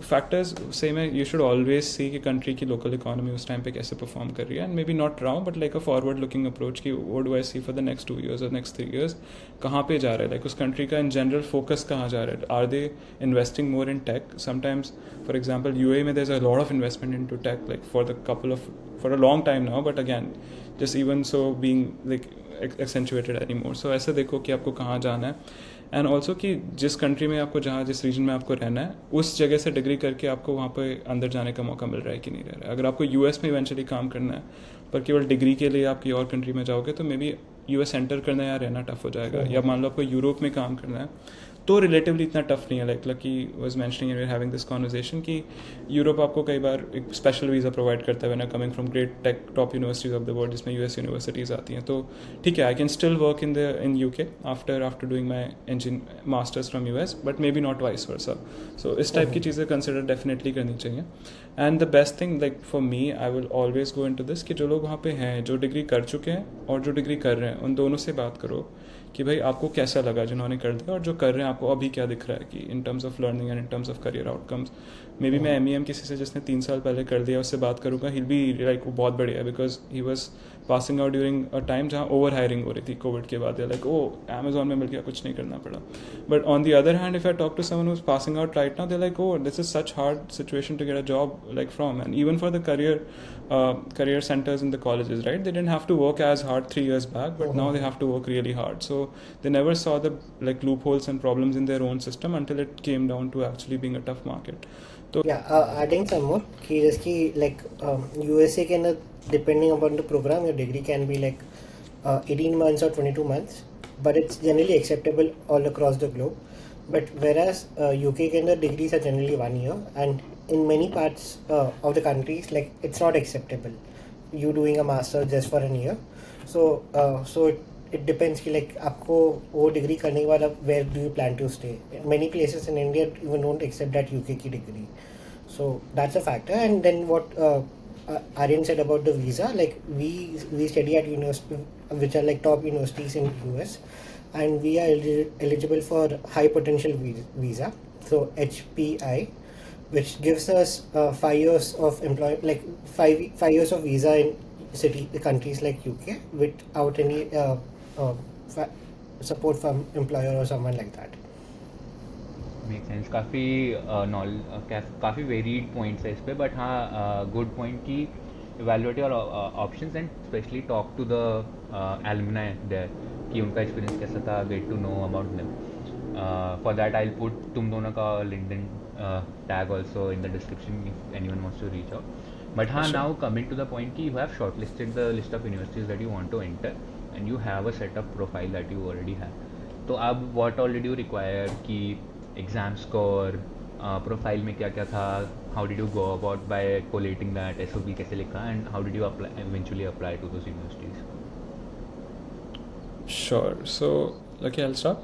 Factors same है, you should always see कि country की local economy उस time पे कैसे perform कर रही है, and maybe not wrong but like a forward looking approach कि what do I see for the next 2 years or next 3 years, कहाँ पे जा रहा है, like उस country का in general focus कहाँ जा रहा है, are they investing more in tech. Sometimes for example UAE में there's a lot of investment into tech like for a long time now, but again just even so being like accentuated anymore. So ऐसे देखो कि आपको कहाँ जाना है, and also कि जिस कंट्री में आपको जहाँ जिस रीजन में आपको रहना है उस जगह से डिग्री करके आपको वहाँ पे अंदर जाने का मौका मिल रहा है कि नहीं रह रहा है. अगर आपको यूएस में इवेंचुअली काम करना है पर केवल डिग्री के लिए आप किसी और कंट्री में जाओगे तो मे बी यूएस एंटर करना या रहना टफ हो जाएगा. या मान लो आपको यूरोप में काम करना है तो रिलेटिवली इतना टफ नहीं है. Like Lucky was mentioning and we are having this conversation कि यूरोप आपको कई बार एक स्पेशल वीज़ा प्रोवाइड करता है when coming from great tech top universities of the world, जिसमें यूएस यूनिवर्सिटीज़ आती हैं. तो ठीक है, I can still work in UK after doing my masters from US, but maybe not vice versa. So इस type की चीज़ें consider definitely करनी चाहिए. And the best thing like for me, I will always go into this कि जो लोग वहाँ पे हैं, जो डिग्री कर चुके हैं और जो डिग्री कर रहे हैं, उन दोनों से बात करो कि भाई आपको कैसा लगा जिन्होंने कर दिया, और जो कर रहे हैं आपको अभी क्या दिख रहा है कि इन terms of learning and in terms of career outcomes. May be मैं MEM किसी से जिसने 3 साल पहले कर दिया उससे बात करूँगा, हिल बी लाइक वो बहुत बढ़िया है because he was passing out during a time जहाँ ओवर हायरिंग हो रही थी कोविड के बाद. लाइक Amazon में मिल गया, कुछ नहीं करना पड़ा. But on the other hand if I talk to someone who is passing out right now, they like this is such hard situation to get a job like from. And even for the career centers in the colleges, right? They didn't have to work as hard 3 years back, but now they have to work really hard. So they never saw the like loopholes and problems in their own system until it came down to actually being a tough market. So Yeah, adding some more, like USA can, depending upon the program, your degree can be like 18 months or 22 months, but it's generally acceptable all across the globe. But whereas UK can, the degrees are generally 1 year, and in many parts of the countries, like it's not acceptable. You doing a master just for a year, so it depends कि like आपको वो degree करने के बाद आप where do you plan to stay. Many places in India even don't accept that UK की degree, so that's a factor. And then what Aryan said about the visa, like we study at university which are like top universities in US, and we are eligible for high potential visa, so HPI, which gives us 5 years of employment, like 5 years of visa in countries like UK without any support from employer or someone like that. Make sense. काफ़ी varied points है इस पे, but हाँ good point कि evaluate your options and specially talk to the alumni there कि उनका experience कैसा था, get to know about them. For that I will put तुम दोनों का LinkedIn tag also in the description if anyone wants to reach out. But now coming to the point कि you have shortlisted the list of universities that you want to enter and you have a set of profile that you already have. तो अब what all did you require कि exam score, profile में क्या क्या था, how did you go about by collating that, SOP कैसे लिखा, and how did you eventually apply to those universities? Sure. So, okay, I'll start.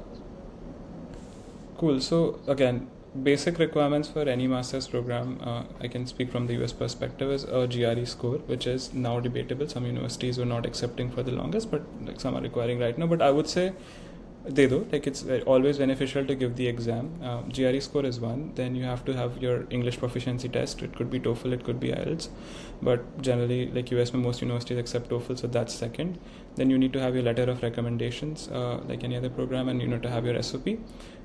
Cool. So again, basic requirements for any master's program, I can speak from the US perspective, is a GRE score, which is now debatable. Some universities were not accepting for the longest, but like some are requiring right now. But I would say they do, like it's always beneficial to give the exam. GRE score is one. Then you have to have your English proficiency test. It could be TOEFL, it could be IELTS, but generally like US में most universities accept TOEFL, so that's second. Then you need to have your letter of recommendations, like any other program, and you need to have your SOP.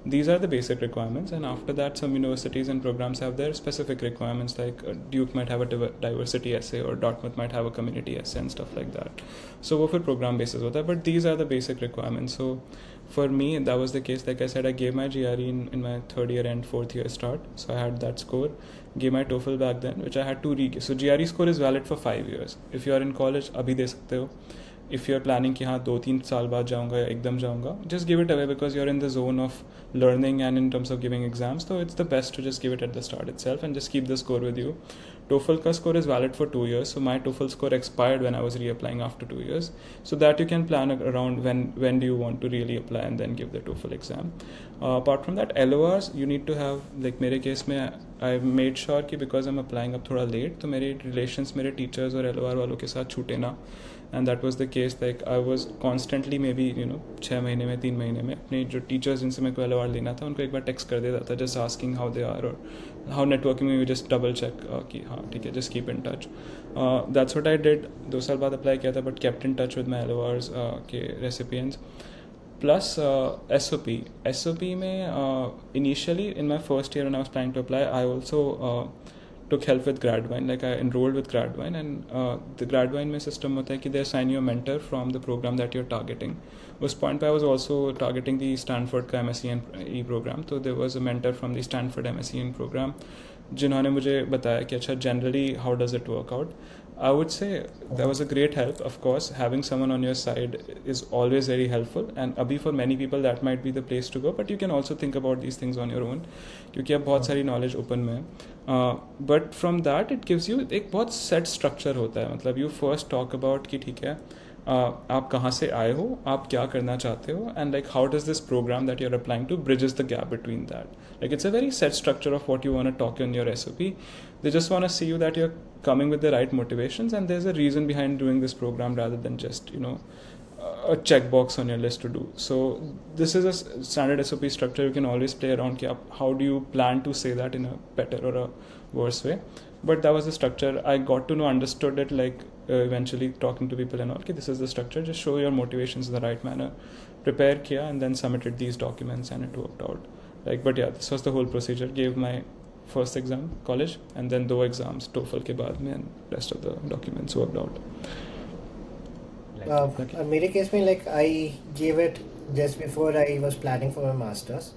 These are the basic requirements, and after that some universities and programs have their specific requirements, like Duke might have a diversity essay, or Dartmouth might have a community essay and stuff like that. So वो फिर program basis होता है, but these are the basic requirements. So for me that was the case. Like I said, I gave my GRE in my third year and fourth year start, so I had that score. Gave my TOEFL back then, which I had to re-give. So GRE score is valid for 5 years. If you are in college, अभी दे सकते हो. If you're planning कि हाँ 2-3 साल बाद जाऊँगा या एकदम जाऊँगा, just give it away, because you're in the zone of learning and in terms of giving exams, so it's the best to just give it at the start itself and just keep the score with you. TOEFL ka score is valid for 2 years, so my TOEFL score expired when I was reapplying after 2 years, so that you can plan around when do you want to really apply and then give the TOEFL exam. Apart from that, LORs you need to have, like मेरे case में I made sure कि because I'm applying अब थोड़ा late, तो मेरे relations मेरे teachers और LOR वालों के साथ छूटे ना. And that was the case. Like I was constantly, maybe 6 महीने में 3 महीने में अपने जो teachers जिनसे मेरे को LOR लेना था उनको एक बार text कर देता था, just asking how they are, or how networking में you just double check कि हाँ ठीक है, just keep in touch. That's what I did. 2 साल बाद apply किया था, but kept in touch with my LORs के recipients. Plus SOP में initially in my first year when I was planning to apply, I also took help with Gradvine. Like I enrolled with Gradvine, and the Gradvine में system होता है कि they assign you a mentor from the program that you're targeting. उस point पे I was also targeting the Stanford का MSc program, so there was a mentor from the Stanford MSc program जिन्होंने मुझे बताया कि अच्छा generally how does it work out. I would say that was a great help. Of course, having someone on your side is always very helpful, and abhi for many people that might be the place to go, but you can also think about these things on your own क्योंकि अब बहुत सारी knowledge open में है. But from that it gives you एक बहुत set structure होता है. मतलब you first talk about कि ठीक है आप कहाँ से आए हो, आप क्या करना चाहते हो, and like how does this program that you're applying to bridges the gap between that. Like it's a very set structure of what you want to talk in your SOP. They just want to see you that you're coming with the right motivations and there's a reason behind doing this program rather than just a checkbox on your list to do. So this is a standard SOP structure. You can always play around ki how do you plan to say that in a better or a worse way. But that was the structure. I got to know, understood it, like eventually talking to people and all. Okay, this is the structure. Just show your motivations in the right manner. Prepare kiya and then submitted these documents and it worked out. Like, but yeah, this was the whole procedure. Gave my first exam, college, and then 2 exams, TOEFL के बाद में, and rest of the documents worked out. मेरे case में like I gave it just before I was planning for my masters.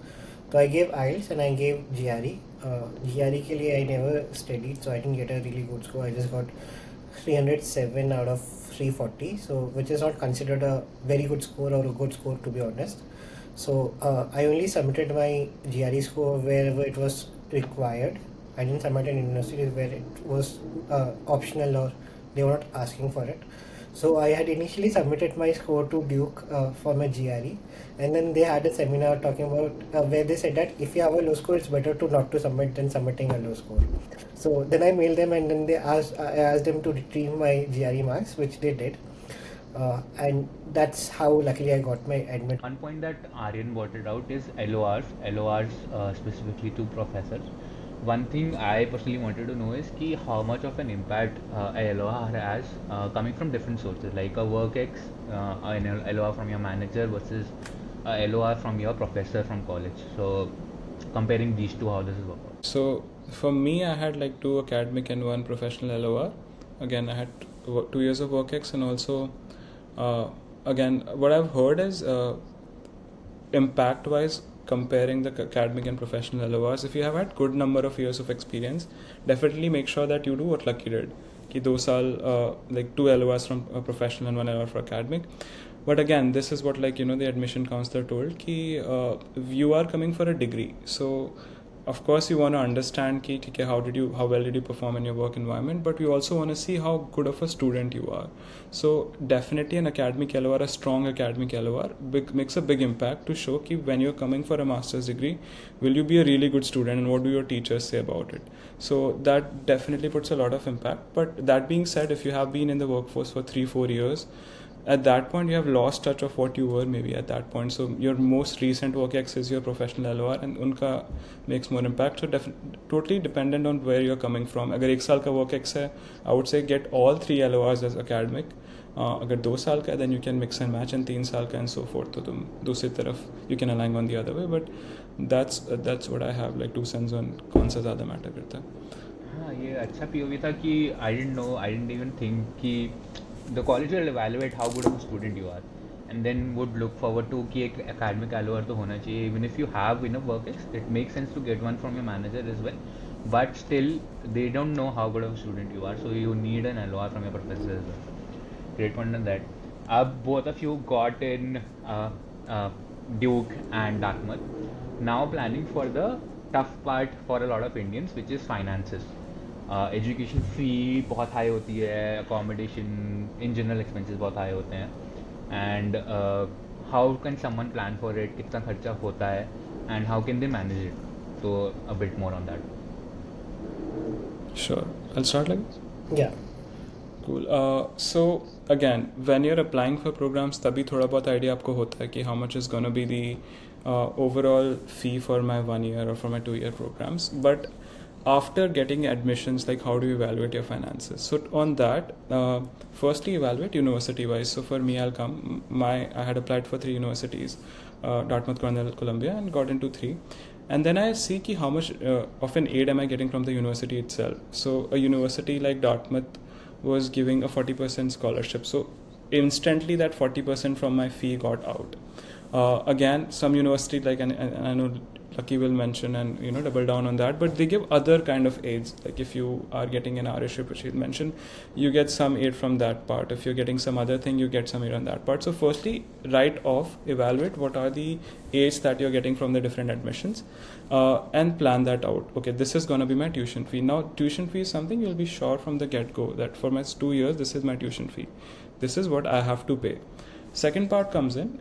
So I gave IELTS and I gave GRE. GRE के लिए I never studied, so I didn't get a really good score. I just got 307 out of 340, so which is not considered a very good score or a good score, to be honest. So I only submitted my GRE score wherever it was required. I didn't submit in universities where it was optional or they were not asking for it. So I had initially submitted my score to Duke for my GRE, and then they had a seminar talking about where they said that if you have a low score, it's better to not to submit than submitting a low score. So then I mailed them, and then I asked them to retrieve my GRE marks, which they did. And that's how luckily I got my admit. One point that Aryan brought it out is LORs specifically to professors. One thing I personally wanted to know is ki how much of an impact a LOR has coming from different sources, like a work ex, an LOR from your manager versus a LOR from your professor from college. So comparing these two, how does it work out? So for me, I had like 2 academic and 1 professional LOR. Again, I had 2 years of work ex, and also again, what I've heard is impact wise, comparing the academic and professional LORs, if you have had good number of years of experience, definitely make sure that you do what Lucky did. Ki 2 saal, like 2 LORs from professional and 1 LOR for academic. But again, this is what the admission counselor told, ki you are coming for a degree. So of course you want to understand कि ठीक है how well did you perform in your work environment, but we also want to see how good of a student you are. So definitely an academic LOR, a strong academic LOR makes a big impact to show कि when you're coming for a master's degree, will you be a really good student and what do your teachers say about it. So that definitely puts a lot of impact. But that being said, if you have been in the workforce for 3-4 years, at that point you have lost touch of what you were maybe at that point. So your most recent work ex is your professional LOR and unka makes more impact. So totally dependent on where you're coming from. अगर 1 साल का work ex है, I would say get all 3 LORs as academic. अगर 2 साल का है, then you can mix and match, and 3 साल का and so forth, तो तुम दूसरी तरफ you can align on the other way. But that's what I have, like 2 cents on कौन सा ज़्यादा matter करता है. हाँ, ये अच्छा POV था कि I didn't even think कि the college will evaluate how good of a student you are and then would look forward to कि एक academic LOR तो होना चाहिए. Even if you have enough work ex, it makes sense to get one from your manager as well, but still they don't know how good of a student you are, so you need an LOR from your professor as well. Great point on that. Both of you got in Duke and Dartmouth, now planning for the tough part for a lot of Indians, which is finances. Education fee बहुत high होती है, accommodation in general expenses बहुत high होते हैं, and how can someone plan for it, कितना खर्चा होता है and how can they manage it. So a bit more on that. Sure, I'll start like this. Yeah. Cool. So again, when you're applying for programs, तभी थोड़ा बहुत idea आपको होता है कि how much is gonna be the overall fee for my 1 year or for my 2 year programs. But after getting admissions, like how do you evaluate your finances? So on that, firstly evaluate university wise. So for me, I had applied for 3 universities, Dartmouth, Cornell, Columbia, and got into 3. And then I see ki how much of an aid am I getting from the university itself. So a university like Dartmouth was giving a 40% scholarship. So instantly that 40% from my fee got out. Again, some university like, and I know Lucky will mention and double down on that, but they give other kind of aids. Like if you are getting an RShip, which he mentioned, you get some aid from that part. If you're getting some other thing, you get some aid on that part. So firstly, write off, evaluate what are the aids that you're getting from the different admissions, and plan that out. Okay, this is going to be my tuition fee. Now tuition fee is something you'll be sure from the get-go that for my 2 years, this is my tuition fee. This is what I have to pay. Second part comes in,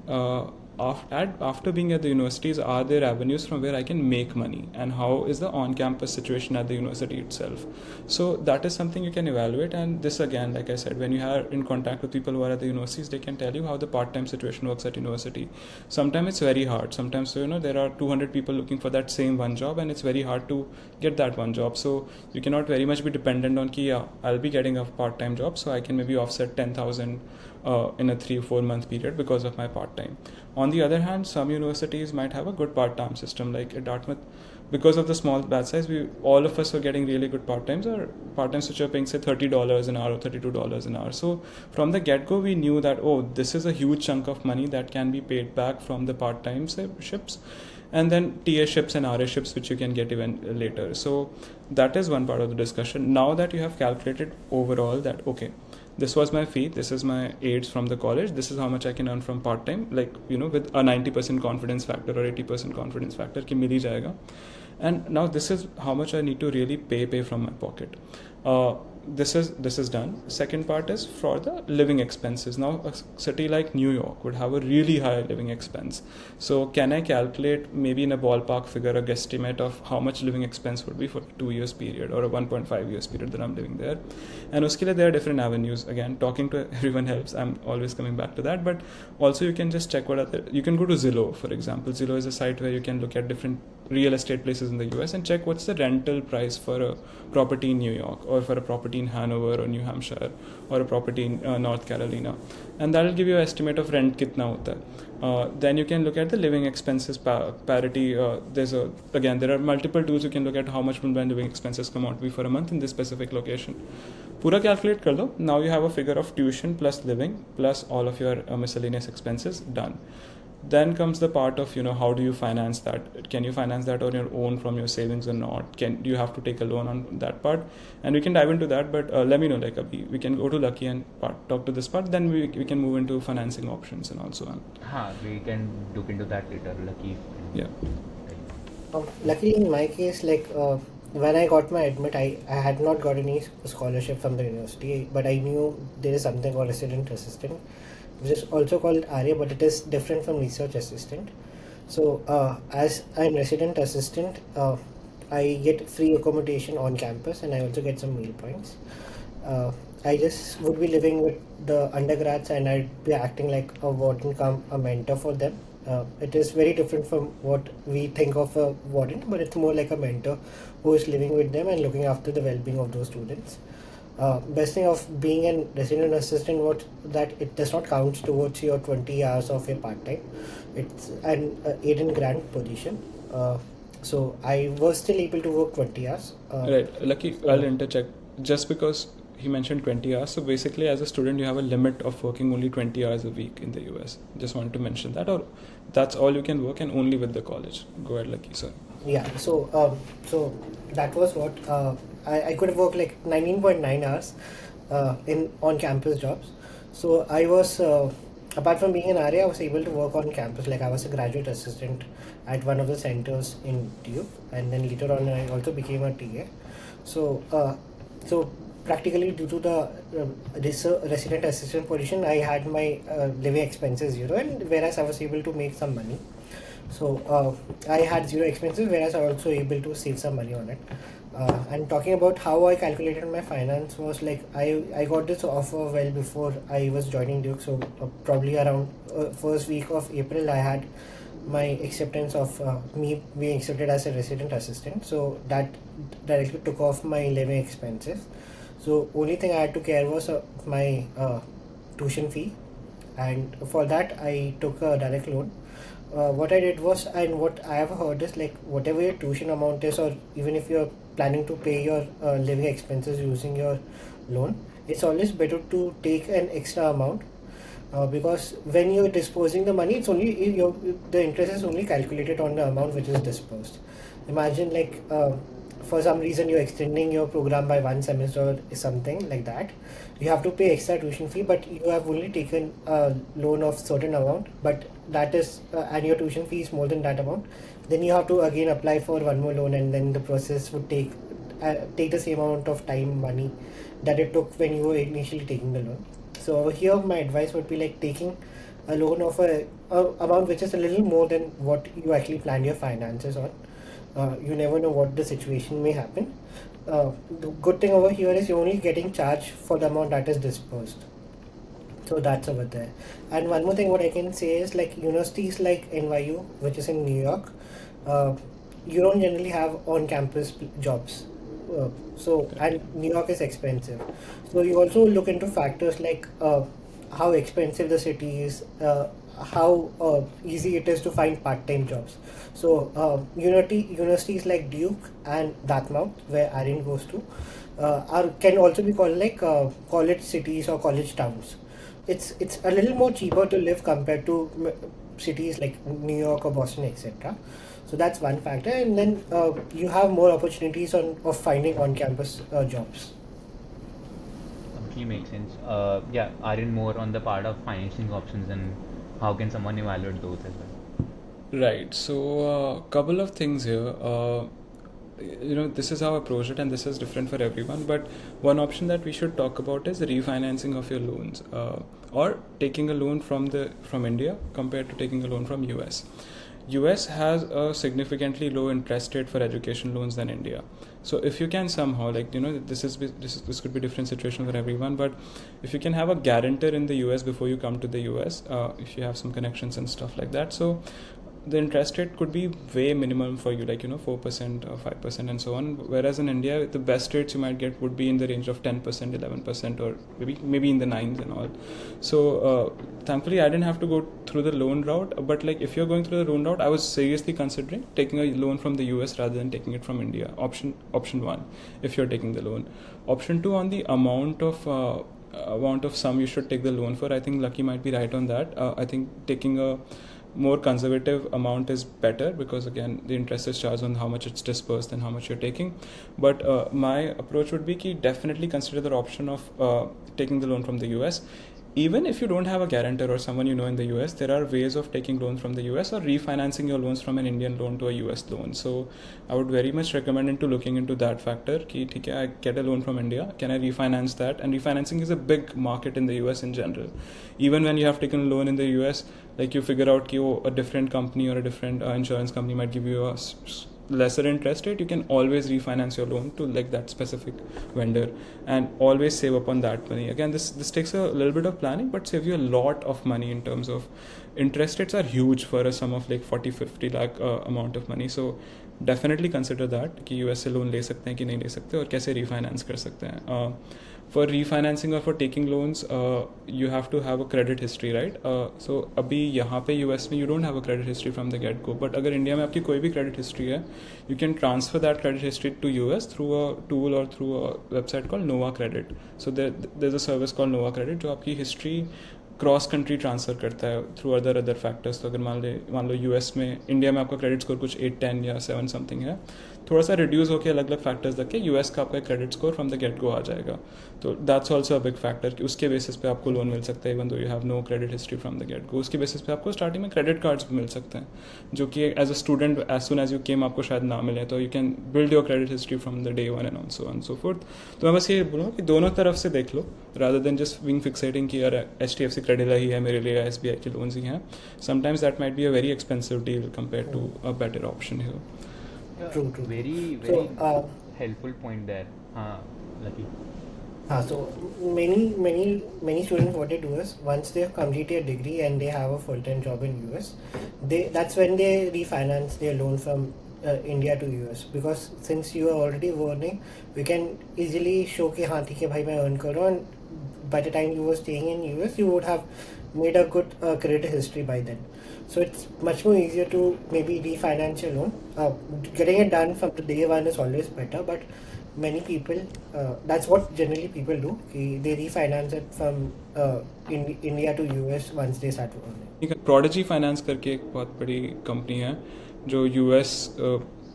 after being at the universities, are there avenues from where I can make money, and how is the on-campus situation at the university itself? So that is something you can evaluate. And this again, like I said, when you are in contact with people who are at the universities, they can tell you how the part-time situation works at university. Sometimes it's very hard. Sometimes there are 200 people looking for that same one job, and it's very hard to get that one job. So you cannot very much be dependent on I'll be getting a part-time job, so I can maybe offset 10,000 in a 3-4 month period because of my part-time. On the other hand, some universities might have a good part-time system, like at Dartmouth. Because of the small batch size, all of us were getting really good part-times, or part-times which are paying say $30 an hour or $32 an hour. So from the get-go, we knew that this is a huge chunk of money that can be paid back from the part-time ships, and then TA ships and RA ships, which you can get even later. So that is one part of the discussion. Now that you have calculated overall that this was my fee, this is my aids from the college, this is how much I can earn from part-time, like with a 90% confidence factor or 80% confidence factor कि मिल ही जाएगा. And now this is how much I need to really pay from my pocket. This is done. Second part is for the living expenses. Now a city like New York would have a really high living expense. So can I calculate maybe in a ballpark figure a guesstimate of how much living expense would be for a 2 years period or a 1.5 years period that I'm living there? And uske liye there are different avenues. Again, talking to everyone helps. I'm always coming back to that. But also you can just check you can go to Zillow, for example. Zillow is a site where you can look at different real estate places in the US and check what's the rental price for a property in New York, or for a property in Hanover or New Hampshire, or a property in North Carolina, and that will give you an estimate of rent kitna hota hai. Then you can look at the living expenses parity. There are multiple tools you can look at how much will my living expenses come out to be for a month in this specific location. Pura calculate kar do. Now you have a figure of tuition plus living plus all of your miscellaneous expenses done. Then comes the part of how do you finance that? Can you finance that on your own from your savings or not? Do you have to take a loan on that part? And we can dive into that, but let me know, like we can go to Lucky and talk to this part, then we can move into financing options and also on. We can look into that later, Lucky. Yeah. Luckily, in my case, when I got my admit, I had not got any scholarship from the university, but I knew there is something called resident assistant, which is also called RA, but it is different from research assistant. So, as I'm resident assistant, I get free accommodation on campus, and I also get some meal points. Uh, I just would be living with the undergrads, and I'd be acting like a warden come a mentor for them. It is very different from what we think of a warden, but it's more like a mentor who is living with them and looking after the well-being of those students. Best thing of being a resident assistant what that it does not count towards your 20 hours of your part-time. It's an aid and grant position. So I was still able to work 20 hours. Right, Lucky, I'll interject. Just because he mentioned 20 hours, so basically, as a student, you have a limit of working only 20 hours a week in the US. Just wanted to mention that, or that's all you can work and only with the college. Go ahead, Lucky, sorry. Yeah, so that was what I could have worked like 19.9 hours in on campus jobs. So I was apart from being an RA, I was able to work on campus. Like I was a graduate assistant at one of the centers in Duke, and then later on I also became a TA. So so practically due to the resident assistant position, I had my living expenses zero, and whereas I was able to make some money. So I had zero expenses, whereas I also able to save some money on it. And talking about how I calculated my finance was like I got this offer well before I was joining Duke. So probably around first week of April, I had my acceptance of me being accepted as a resident assistant. So that directly took off my living expenses. So only thing I had to care was my tuition fee, and for that I took a direct loan. What I did was, and what I have heard is like whatever your tuition amount is, or even if you're planning to pay your living expenses using your loan, it's always better to take an extra amount because when you're disposing the money, it's only the interest is only calculated on the amount which is dispersed. Imagine like for some reason you're extending your program by one semester or something like that, you have to pay extra tuition fee, but you have only taken a loan of certain amount, but that is and your tuition fee is more than that amount, then you have to again apply for one more loan, and then the process would take the same amount of time, money that it took when you were initially taking the loan. So over here my advice would be like taking a loan of a amount which is a little more than what you actually plan your finances on. You never know what the situation may happen. The good thing over here is you're only getting charged for the amount that is dispersed. So that's over there. And one more thing, what I can say is like universities like NYU, which is in New York, you don't generally have on-campus jobs. And New York is expensive. So you also look into factors like how expensive the city is, how easy it is to find part-time jobs. So universities like Duke and Dartmouth, where Aryan goes to, can also be called like college cities or college towns. It's a little more cheaper to live compared to cities like New York or Boston, etc. So that's one factor, and then you have more opportunities of finding on-campus jobs. Completely makes sense. Yeah, Aryan, more on the part of financing options and how can someone evaluate those as well? Right. So, couple of things here. This is how I approach it, and this is different for everyone. But one option that we should talk about is refinancing of your loans, or taking a loan from India compared to taking a loan from US. US has a significantly low interest rate for education loans than India. So if you can somehow, this could be different situation for everyone, but if you can have a guarantor in the US before you come to the US, if you have some connections and stuff like that, so the interest rate could be way minimum for you, 4% or 5% and so on. Whereas in India, the best rates you might get would be in the range of 10%, 11%, or maybe in the 9s and all. So thankfully, I didn't have to go through the loan route. But if you're going through the loan route, I was seriously considering taking a loan from the US rather than taking it from India. Option one, if you're taking the loan. Option two, on the amount of sum you should take the loan for. I think Lucky might be right on that. I think taking a more conservative amount is better because again the interest is charged on how much it's dispersed and how much you're taking. But my approach would be definitely consider the option of taking the loan from the US. even if you don't have a guarantor or someone you know in the US, there are ways of taking loans from the US or refinancing your loans from an Indian loan to a US loan. So I would very much recommend into looking into that factor. Ki, theek hai, I get a loan from India, can I refinance that? And refinancing is a big market in the US in general. Even when you have taken a loan in the US, like you figure out ki, a different company or a different insurance company might give you a lesser interest rate, you can always refinance your loan to like that specific vendor and always save up on that money. Again, this takes a little bit of planning but saves you a lot of money in terms of interest rates are huge for a sum of like 40-50 lakh amount of money. So definitely consider that कि US से loan ले सकते हैं कि नहीं ले सकते और कैसे refinance कर सकते हैं. For refinancing or for taking loans, you have to have a credit history, right? So अभी यहाँ पे US में you don't have a credit history from the get go, but अगर इंडिया में आपकी कोई भी credit history है, you can transfer that credit history to US through a tool or through a website called Nova Credit. So there's a service called Nova Credit जो आपकी history cross country transfer करता है through other factors. तो अगर मान लो US में, India में आपका क्रेडिट स्कोर कुछ 8-10 या 7 समथिंग है, थोड़ा सा रिड्यूस होकर अलग अलग फैक्टर्स लग के यूएस का आपका credit score from the get go आ जाएगा. तो that's also a big factor कि उसके बेसिस पे आपको लोन मिल सकता है even though you have no credit history from the get go. उसके बेसिस पे आपको स्टार्टिंग में क्रेडिट कार्ड्स भी मिल सकते हैं जो कि as a student as soon as you came आपको शायद ना मिले. तो you can build your credit history from the day one and so on so forth. तो मैं बस ये बोलूँगा कि दोनों तरफ से देख लो रादर देन जस्ट बिंग फिक्सेटिंग कि यार HDFC क्रेडिट ही है मेरे लिए, SBI के लोन्स ही हैं. Sometimes that might be a very expensive deal compare to a better option here. True. Very So, helpful point there. Lucky. So many students, what they do is once they have completed a degree and they have a full-time job in US, that's when they refinance their loan from India to US, because since you are already earning, we can easily show कि हाँ ठीक है भाई मैं earn कर रहा हूँ, and by the time you were staying in US you would have made a good credit history by then. So it's much more easier to maybe refinance your loan. Getting it done from the day one is always better, but many people, that's what generally people do. They refinance it from India to US once they start earning. Prodigy Finance करके एक बहुत बड़ी company है जो US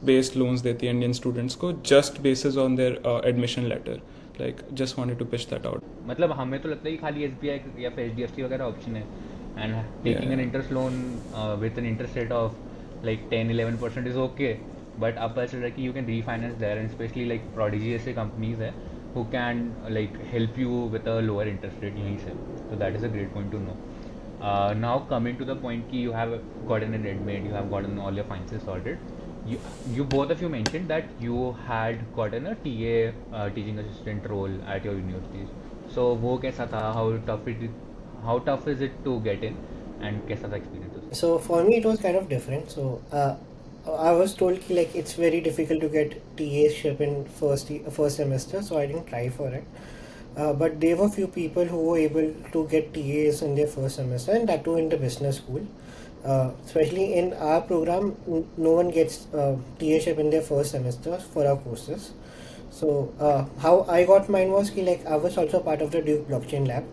based loans देती है Indian students को just basis on their admission letter. Like just wanted to pitch that out. मतलब हमें तो लगता है कि खाली SBI या फिर HDFC वगैरह ऑप्शन है, and taking an interest loan with an interest rate of like 10-11% is okay, but up until like you can refinance there, and especially like Prodigy ऐसे companies है who can like help you with a lower interest rate यहीं से. So that is a great point to know. Now coming to the point कि you have gotten an admit, you have gotten all your finances sorted. You both of you mentioned that you had gotten a TA teaching assistant role at your universities. So वो कैसा था? How tough is it to get in, and कैसा था experience? So for me it was kind of different. So I was told कि like it's very difficult to get TA ship in first semester, so I didn't try for it. But there were few people who were able to get TAs in their first semester, and that too in the business school. Especially in our program, no one gets TA-ship in their first semester for our courses. So how I got mine was like I was also part of the Duke blockchain lab.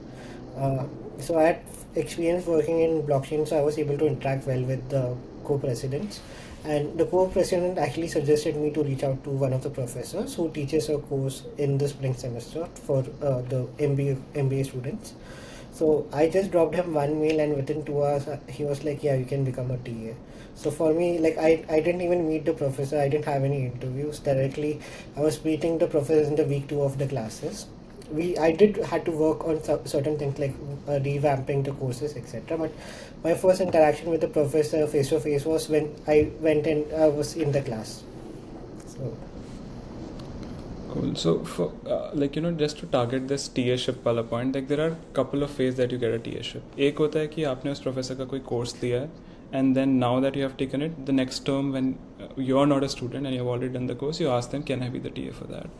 So I had experience working in blockchain, so I was able to interact well with the co-presidents. And the co-president actually suggested me to reach out to one of the professors who teaches a course in the spring semester for the MBA students. So I just dropped him one mail, and within 2 hours he was like, yeah, you can become a TA. So for me, like I didn't even meet the professor, I didn't have any interviews directly. I was meeting the professors in the week 2 of the classes. I had to work on certain things like revamping the courses, etc. But my first interaction with the professor face to face was when I went and I was in the class. So cool. So for like just to target this TA-ship वाला point, like there are couple of ways that you get a TA-ship. एक होता है कि आपने उस professor का कोई course लिया है, and then now that you have taken it, the next term when you're not a student and you've already done the course, you ask them, can I be the TA for that?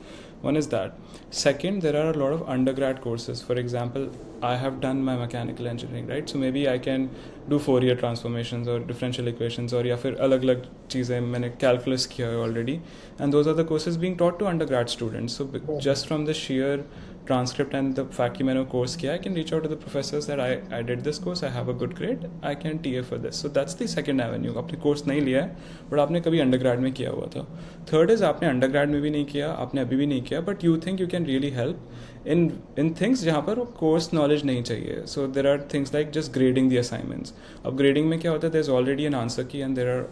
One is that. Second, there are a lot of undergrad courses. For example, I have done my mechanical engineering, right? So maybe I can do Fourier transformations or differential equations, or या फिर अलग-अलग चीज़ें मैंने calculus किया है already, and those are the courses being taught to undergrad students. So just from the sheer transcript and the fact कि मैंने course किया, I can reach out to the professors that I did this course, I have a good grade, I can TA for this. So that's the second avenue. आपने course नहीं लिया है, but आपने कभी undergrad में किया हुआ था. Third is आपने undergrad में भी नहीं किया, आपने अभी भी नहीं किया, but you think you can really help in things जहाँ पर वो course knowledge नहीं चाहिए. So there are things like just grading the assignments. अब grading में क्या होता है, there's already an answer key and there are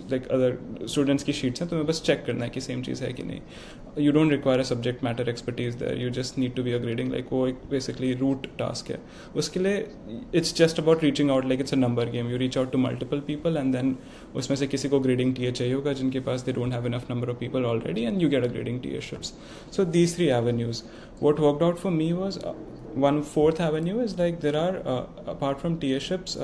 like other students की sheets हैं, तुम्हें बस check करना है कि same चीज़ है कि नहीं. You don't require a subject matter expertise there. You just need to be a grading, like वो एक basically root task है. उसके लिए it's just about reaching out, like it's a number game. You reach out to multiple people and then उसमें से किसी को grading TA चाहिए होगा जिनके पास they don't have enough number of people already, and you get a grading TA-ships. So these three avenues. What worked out for me was one fourth avenue is like there are apart from TA-ships,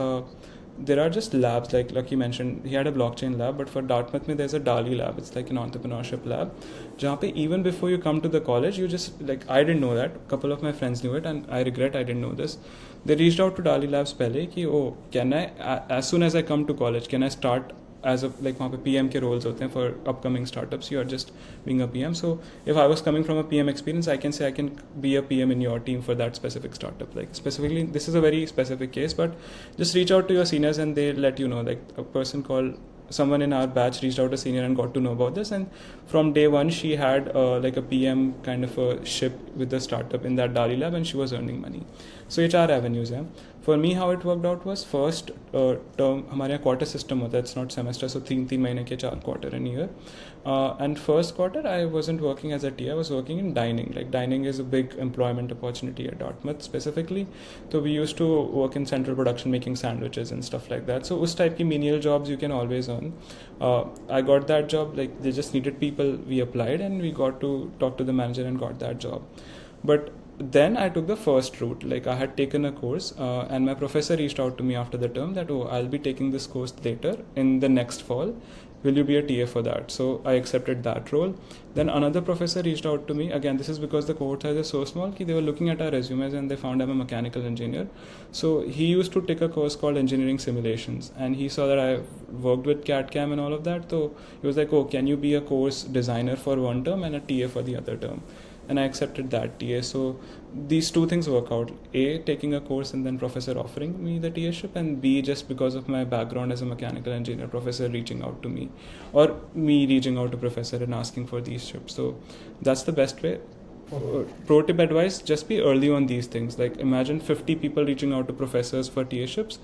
there are just labs, like Lucky mentioned, he had a blockchain lab, but for Dartmouth there's a DALI lab. It's like an entrepreneurship lab. Jahan pe even before you come to the college, you just, like, I didn't know that. A couple of my friends knew it, and I regret I didn't know this. They reached out to DALI labs pehle ki, oh, can I, as soon as I come to college, can I start as a, like, वहाँ पे PM के roles होते हैं for upcoming startups. You are just being a PM. So if I was coming from a PM experience, I can say I can be a PM in your team for that specific startup. Like, specifically, this is a very specific case, but just reach out to your seniors and they let you know. Like, a person called, someone in our batch reached out to a senior and got to know about this, and from day one she had like a PM kind of a ship with the startup in that DALI lab, and she was earning money. So HR avenues हैं. For me, how it worked out was first term, हमारे यहाँ quarter system होता है, it's not semester, so 3 महीने के 4 quarter in a year. And first quarter I wasn't working as a TA, I was working in dining. Like, dining is a big employment opportunity at Dartmouth specifically. So we used to work in central production making sandwiches and stuff like that. So उस type की menial jobs you can always earn. I got that job, like they just needed people, we applied and we got to talk to the manager and got that job. But then I took the first route. Like, I had taken a course and my professor reached out to me after the term that, oh, I'll be taking this course later in the next fall. Will you be a TA for that? So I accepted that role. Then another professor reached out to me. Again, this is because the cohort size is so small that they were looking at our resumes and they found I'm a mechanical engineer. So he used to take a course called engineering simulations, and he saw that I worked with CAD/CAM and all of that. So he was like, oh, can you be a course designer for one term and a TA for the other term? And I accepted that TA. So these two things work out. A, taking a course and then professor offering me the TA-ship, and B, just because of my background as a mechanical engineer, professor reaching out to me, or me reaching out to professor and asking for these ships. So that's the best way. Pro tip advice, just be early on these things. Like, imagine 50 people reaching out to professors for TA-ships.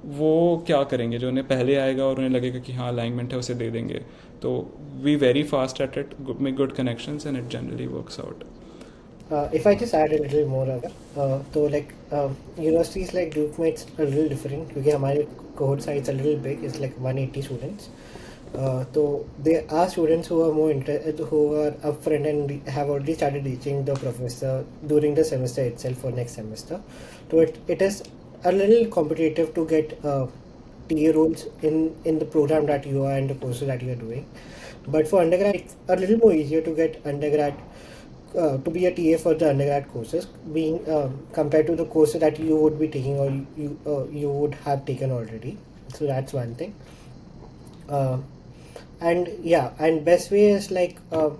वो क्या करेंगे? जो उन्हें पहले आएगा और उन्हें लगेगा कि हाँ alignment है, उसे दे देंगे. तो be very fast at it, make good connections, and it generally works out. If I just add a little more so like universities like Duke it's a little different क्योंकि हमारे cohort size a little big, it's like 180 students. So there are students who are more who are upfront and have already started reaching the professor during the semester itself for next semester. So it is a little competitive to get TA roles in the program that you are and the courses that you are doing. But for undergrad, it's a little more easier to get undergrad to be a TA for the undergrad courses, being compared to the courses that you would be taking or you would have taken already. So that's one thing. And best way is like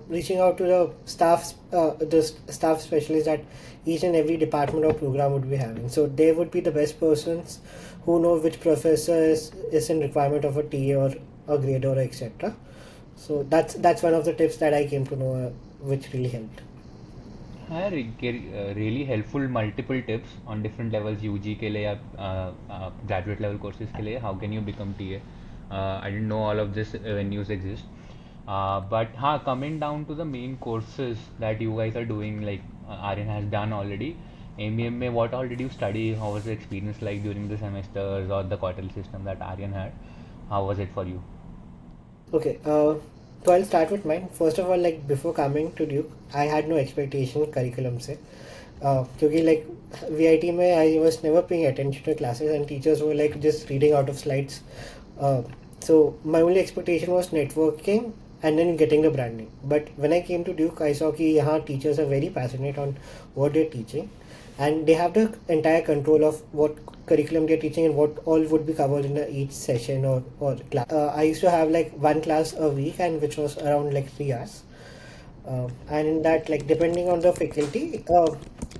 reaching out to the staff specialists that each and every department or program would be having. So they would be the best persons who know which professor is in requirement of a TA or a grade or etc. So that's one of the tips that I came to know, which really helped. really helpful multiple tips on different levels, UG के लिए या graduate level courses के लिए. How can you become TA? I didn't know all of this venues exist. But coming down to the main courses that you guys are doing, like Aryan has done already. MEM में what all did you study? How was the experience like during the semesters or the quarterly system that Aryan had? How was it for you? Okay, so I'll start with mine. First of all, like before coming to Duke, I had no expectation curriculum से क्योंकि like VIT में I was never paying attention to classes and teachers were like just reading out of slides. So my only expectation was networking and then getting the branding. But when I came to Duke, I saw that यहाँ teachers are very passionate on what they're teaching, and they have the entire control of what curriculum they're teaching and what all would be covered in each session or class. I used to have like one class a week, and which was around like 3 hours. And in that, like depending on the faculty,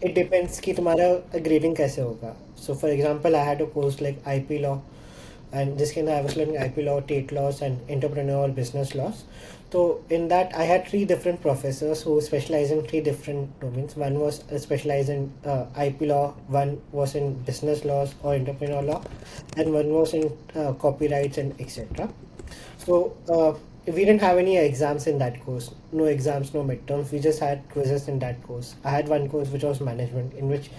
it depends कि तुम्हारा grading कैसे होगा. So for example, I had a course like IP law, and this kind I was learning IP law, trade laws, and entrepreneurial business laws. So in that, I had three different professors who specialize in three different domains. One was specialized in IP law, one was in business laws or entrepreneur law, and one was in copyrights and etc. So we didn't have any exams in that course. No exams, no midterms. We just had quizzes in that course. I had one course which was management, in which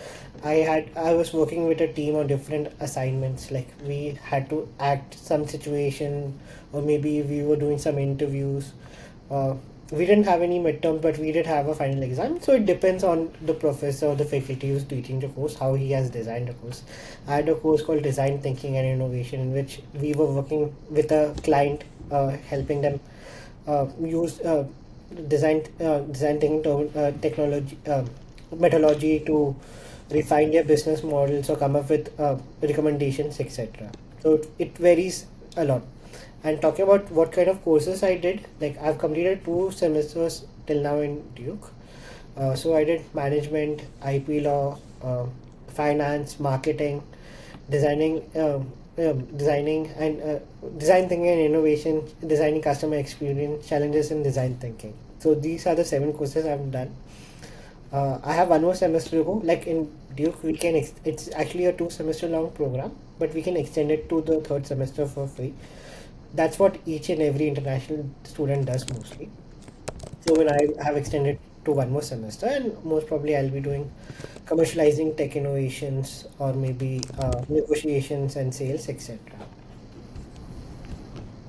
I was working with a team on different assignments. Like we had to act some situation, or maybe we were doing some interviews. We didn't have any midterms, but we did have a final exam. So it depends on the professor or the faculty who's teaching the course, how he has designed the course. I had a course called Design Thinking and Innovation, in which we were working with a client, helping them use design thinking technology methodology to refine their business models or come up with recommendations, etc. So it varies a lot. And talking about what kind of courses I did, like I've completed 2 semesters till now in Duke. So I did management, IP law, finance, marketing, designing, designing and design thinking and innovation, designing customer experience, challenges in design thinking. So these are the 7 courses I've done. I have one more semester to go. Like in Duke, we can it's actually a 2 semester long program, but we can extend it to the third semester for free. That's what each and every international student does mostly. So when I have extended to one more semester, and most probably I'll be doing commercializing tech innovations or maybe negotiations and sales, etc.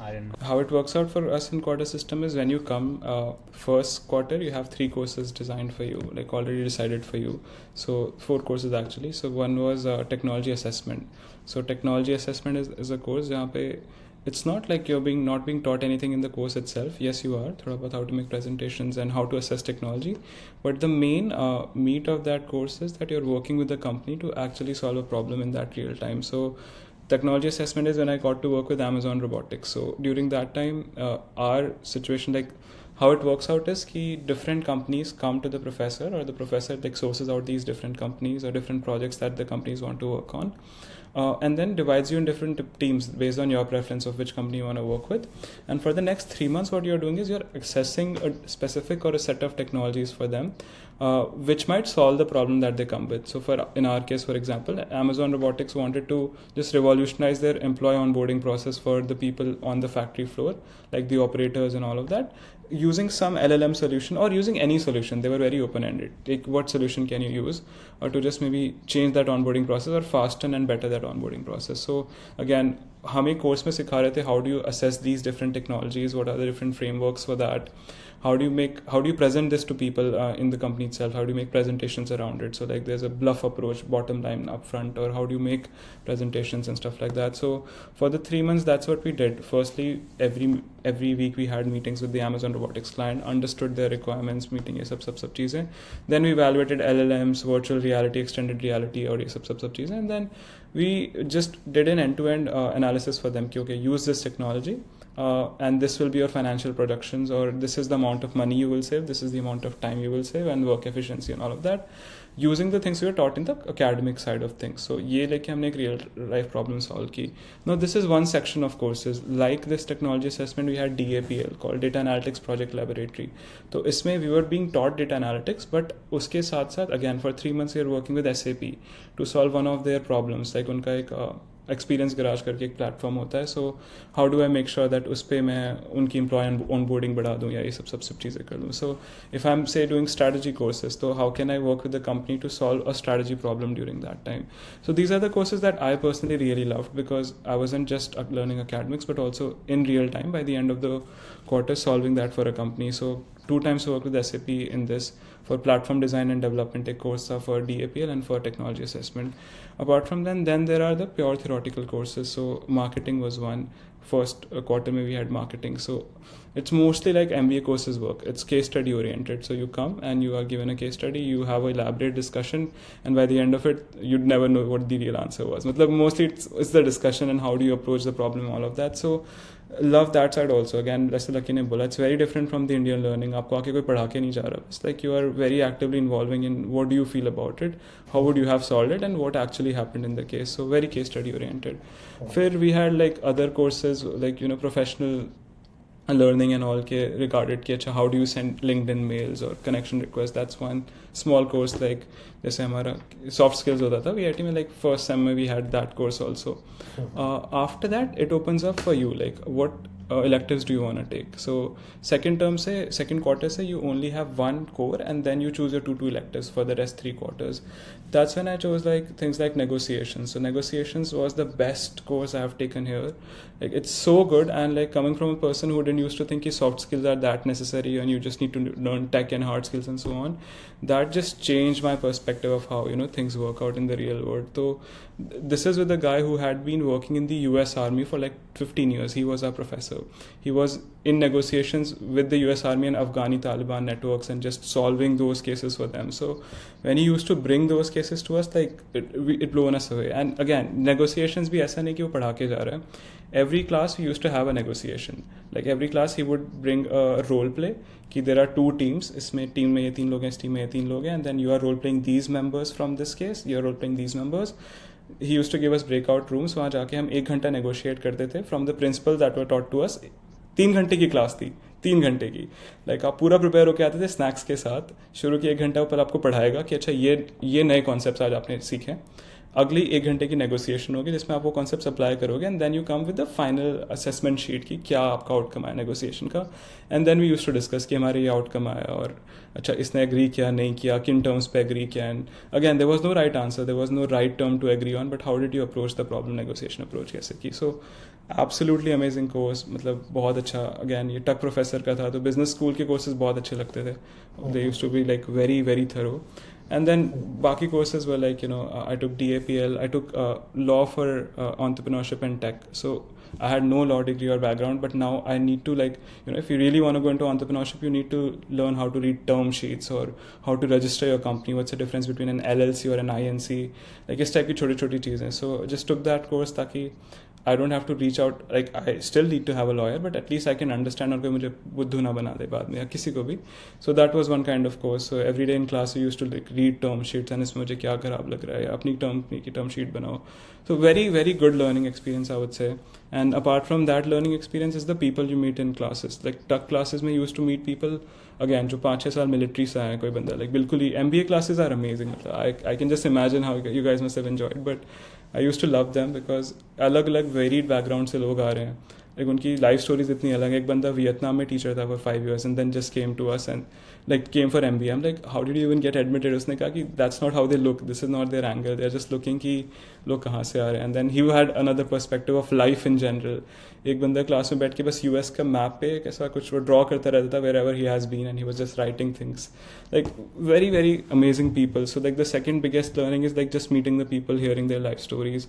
Aryan. How it works out for us in quarter system is when you come first quarter, you have 3 courses designed for you, like already decided for you. So 4 courses actually. So one was technology assessment. So technology assessment is a course where it's not like you're not being taught anything in the course itself. Yes, you are taught about how to make presentations and how to assess technology, but the main meat of that course is that you're working with the company to actually solve a problem in that real time. So technology assessment is when I got to work with Amazon Robotics. So during that time, our situation, like how it works out is कि different companies come to the professor, or the professor like sources out these different companies or different projects that the companies want to work on. And then divides you in different teams based on your preference of which company you want to work with. And for the next 3 months, what you're doing is you're accessing a specific or a set of technologies for them, which might solve the problem that they come with. So in our case, for example, Amazon Robotics wanted to just revolutionize their employee onboarding process for the people on the factory floor, like the operators and all of that, using some LLM solution or using any solution. They were very open-ended. Like what solution can you use to just maybe change that onboarding process or fasten and better that onboarding process. So again, हमें course में सिखा रहे थे how do you assess these different technologies, what are the different frameworks for that, how do you present this to people in the company itself, how do you make presentations around it. So like there's a bluff approach, bottom line up front, or how do you make presentations and stuff like that. So for the 3 months, that's what we did. Firstly, every week we had meetings with the Amazon Robotics client, understood their requirements, meeting ये सब चीजें. Then we evaluated LLMs, virtual reality, extended reality, और ये सब चीजें. And then we just did an end-to-end analysis for them. Okay, use this technology. And this will be your financial productions, or this is the amount of money you will save, this is the amount of time you will save, and work efficiency and all of that, using the things we were taught in the academic side of things. So ये लेके हमने एक real life problem solve की. Now this is one section of courses. Like this technology assessment, we had DAPL called Data Analytics Project Laboratory. तो इसमें we were being taught data analytics, but उसके साथ साथ again for 3 months we are working with SAP to solve one of their problems. Like उनका एक experience garage करके एक platform होता है. So how do I make sure that उस पर मैं उनकी एम्प्लॉय ऑनबोर्डिंग बढ़ा दूँ या ये सब चीज़ें कर दूँ. So if I am say doing strategy courses, तो how can I work with the company to solve a strategy problem during that time. So these are the courses that I personally really loved because I wasn't just learning academics but also in real time by the end of the quarter solving that for a company. So 2 times work with SAP in this. For platform design and development, a course for DAPL and for technology assessment. Apart from then there are the pure theoretical courses. So marketing was one. First quarter we had marketing. So it's mostly like MBA courses work. It's case study oriented. So you come and you are given a case study, you have a elaborate discussion, and by the end of it, you'd never know what the real answer was. Mostly it's the discussion and how do you approach the problem, all of that. So love that side also. Again, जैसे lucky ने बोला, it's very different from the Indian learning. आपको आके कोई पढ़ा के नहीं जा रहा. It's like you are very actively involving in what do you feel about it, how would you have solved it, and what actually happened in the case. So very case study oriented. फिर we had like other courses like professional learning and all के regarded कि अच्छा how do you send LinkedIn mails or connection requests. That's one small course like जैसे हमारा soft skills होता था VIT में, like first sem में we had that course also. After that it opens up for you like what electives do you want to take. So second quarter से you only have one core and then you choose your two electives for the rest 3 quarters. That's when I chose like things like negotiations. So negotiations was the best course I have taken here. Like it's so good, and like coming from a person who didn't used to think soft skills are that necessary and you just need to learn tech and hard skills and so on, that just changed my perspective of how things work out in the real world. So this is with a guy who had been working in the US Army for like 15 years. He was our professor. He was in negotiations with the US Army and Afghani Taliban networks and just solving those cases for them. So when he used to bring those cases to us, like it blew us away. And again, negotiations भी ऐसा नहीं कि वो पढ़ा के जा रहा है. Every class we used to have a negotiation. Like every class he would bring a role play कि there are 2 teams. इसमें टीम में ये 3 लोग हैं, इस टीम में ये 3 लोग हैं, and then you are role playing these members from this case. You are role playing these members. He used to give us breakout rooms. वहाँ जाके हम 1 घंटा negotiate करते थे from the principles that were taught to us. 3 घंटे की class थी, 3 घंटे की. लाइक आप पूरा प्रिपेयर होके आते थे स्नैक्स के साथ. शुरू की 1 घंटा ऊपर आपको पढ़ाएगा कि अच्छा ये नए कॉन्सेप्ट्स आज आपने सीखे. अगली 1 घंटे की नेगोशिएशन होगी जिसमें आप वो कॉन्सेप्ट अप्लाई करोगे, and then you come with the final assessment sheet की क्या आपका आउटकम आया नेगोशिएशन का. And then we use to discuss कि हमारे ये आउटकम आया और अच्छा इसने एग्री किया नहीं किया, किन टर्म्स पे एग्री किया. And again there was no right answer, there was no right term to agree on, but how did you approach the problem, negotiation approach कैसे की. सो एब्सोल्युटली अमेजिंग कोर्स, मतलब बहुत अच्छा. अगेन ये टक professor का था, तो बिजनेस स्कूल के कोर्सेज बहुत अच्छे लगते थे. They used to be like very very thorough. And then Baki courses were like, I took DAPL, I took law for entrepreneurship and tech. So I had no law degree or background, but now I need to like, if you really want to go into entrepreneurship, you need to learn how to read term sheets or how to register your company. What's the difference between an LLC or an INC? Like इस type की छोटी-छोटी चीज़ें. So just took that course ताकि I don't have to reach out, like I still need to have a lawyer, but at least I can understand और कोई मुझे बुद्धू ना बना दे बाद में या किसी को भी. So that was one kind of course. So every day in class we used to like read term sheets and इसमें मुझे क्या खराब लग रहा है, अपनी term sheet बनाओ. So very very good learning experience I would say. And apart from that learning experience is the people you meet in classes. Like tuck classes में used to meet people again जो 5-6 साल military से आए कोई बंदा, like बिल्कुल ही MBA classes are amazing. I can just imagine how you guys must have enjoyed, but I used to love them because अलग अलग वेरीड बैकग्राउंड से लोग आ रहे हैं. लाइक उनकी लाइफ स्टोरीज इतनी अलग. एक बंदा वियतनाम में टीचर था for 5 years and then just came to us and like came for MBA. I'm like, how did you even get admitted? उसने कहा कि that's not how they look, this is not their angle, they're just looking कि लोग कहाँ से आ रहे हैं. And then he had another perspective of life in general. एक बंदा क्लास में बैठ के बस US का मैप पे कैसा कुछ वो ड्रॉ करता रहता था wherever he has been, and he was just writing things. Like very very amazing people. So like the second biggest learning is like just meeting the people, hearing their life stories.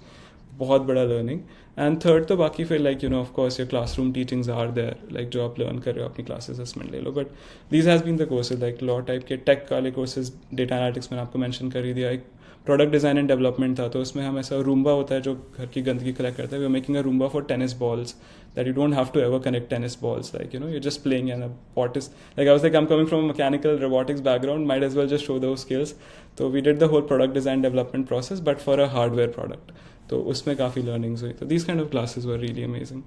बहुत बड़ा learning. And third तो बाकी फिर like of course your classroom teachings are there, like जो आप learn कर रहे हो अपनी क्लासेस असेसमेंट ले लो. But these has been the courses like law type के. टेक वाले कोर्सेज, डेटा एनालिटिक्स मैंने आपको मेंशन कर ही दिया. एक प्रोडक्ट डिज़ाइन एंड डेवलपमेंट था, तो उसमें हम ऐसा रूम्बा होता है जो घर की गंदगी कलेक्ट करता है. We are making a Roomba for tennis balls that you don't have to ever connect tennis balls, like you're just playing and a pot is like, I was like, I'm coming from a mechanical robotics background, might as well just show those skills. So we did the whole product design development process but for a hardware product. तो उसमें काफ़ी learnings हुई. तो these kind of classes were really amazing.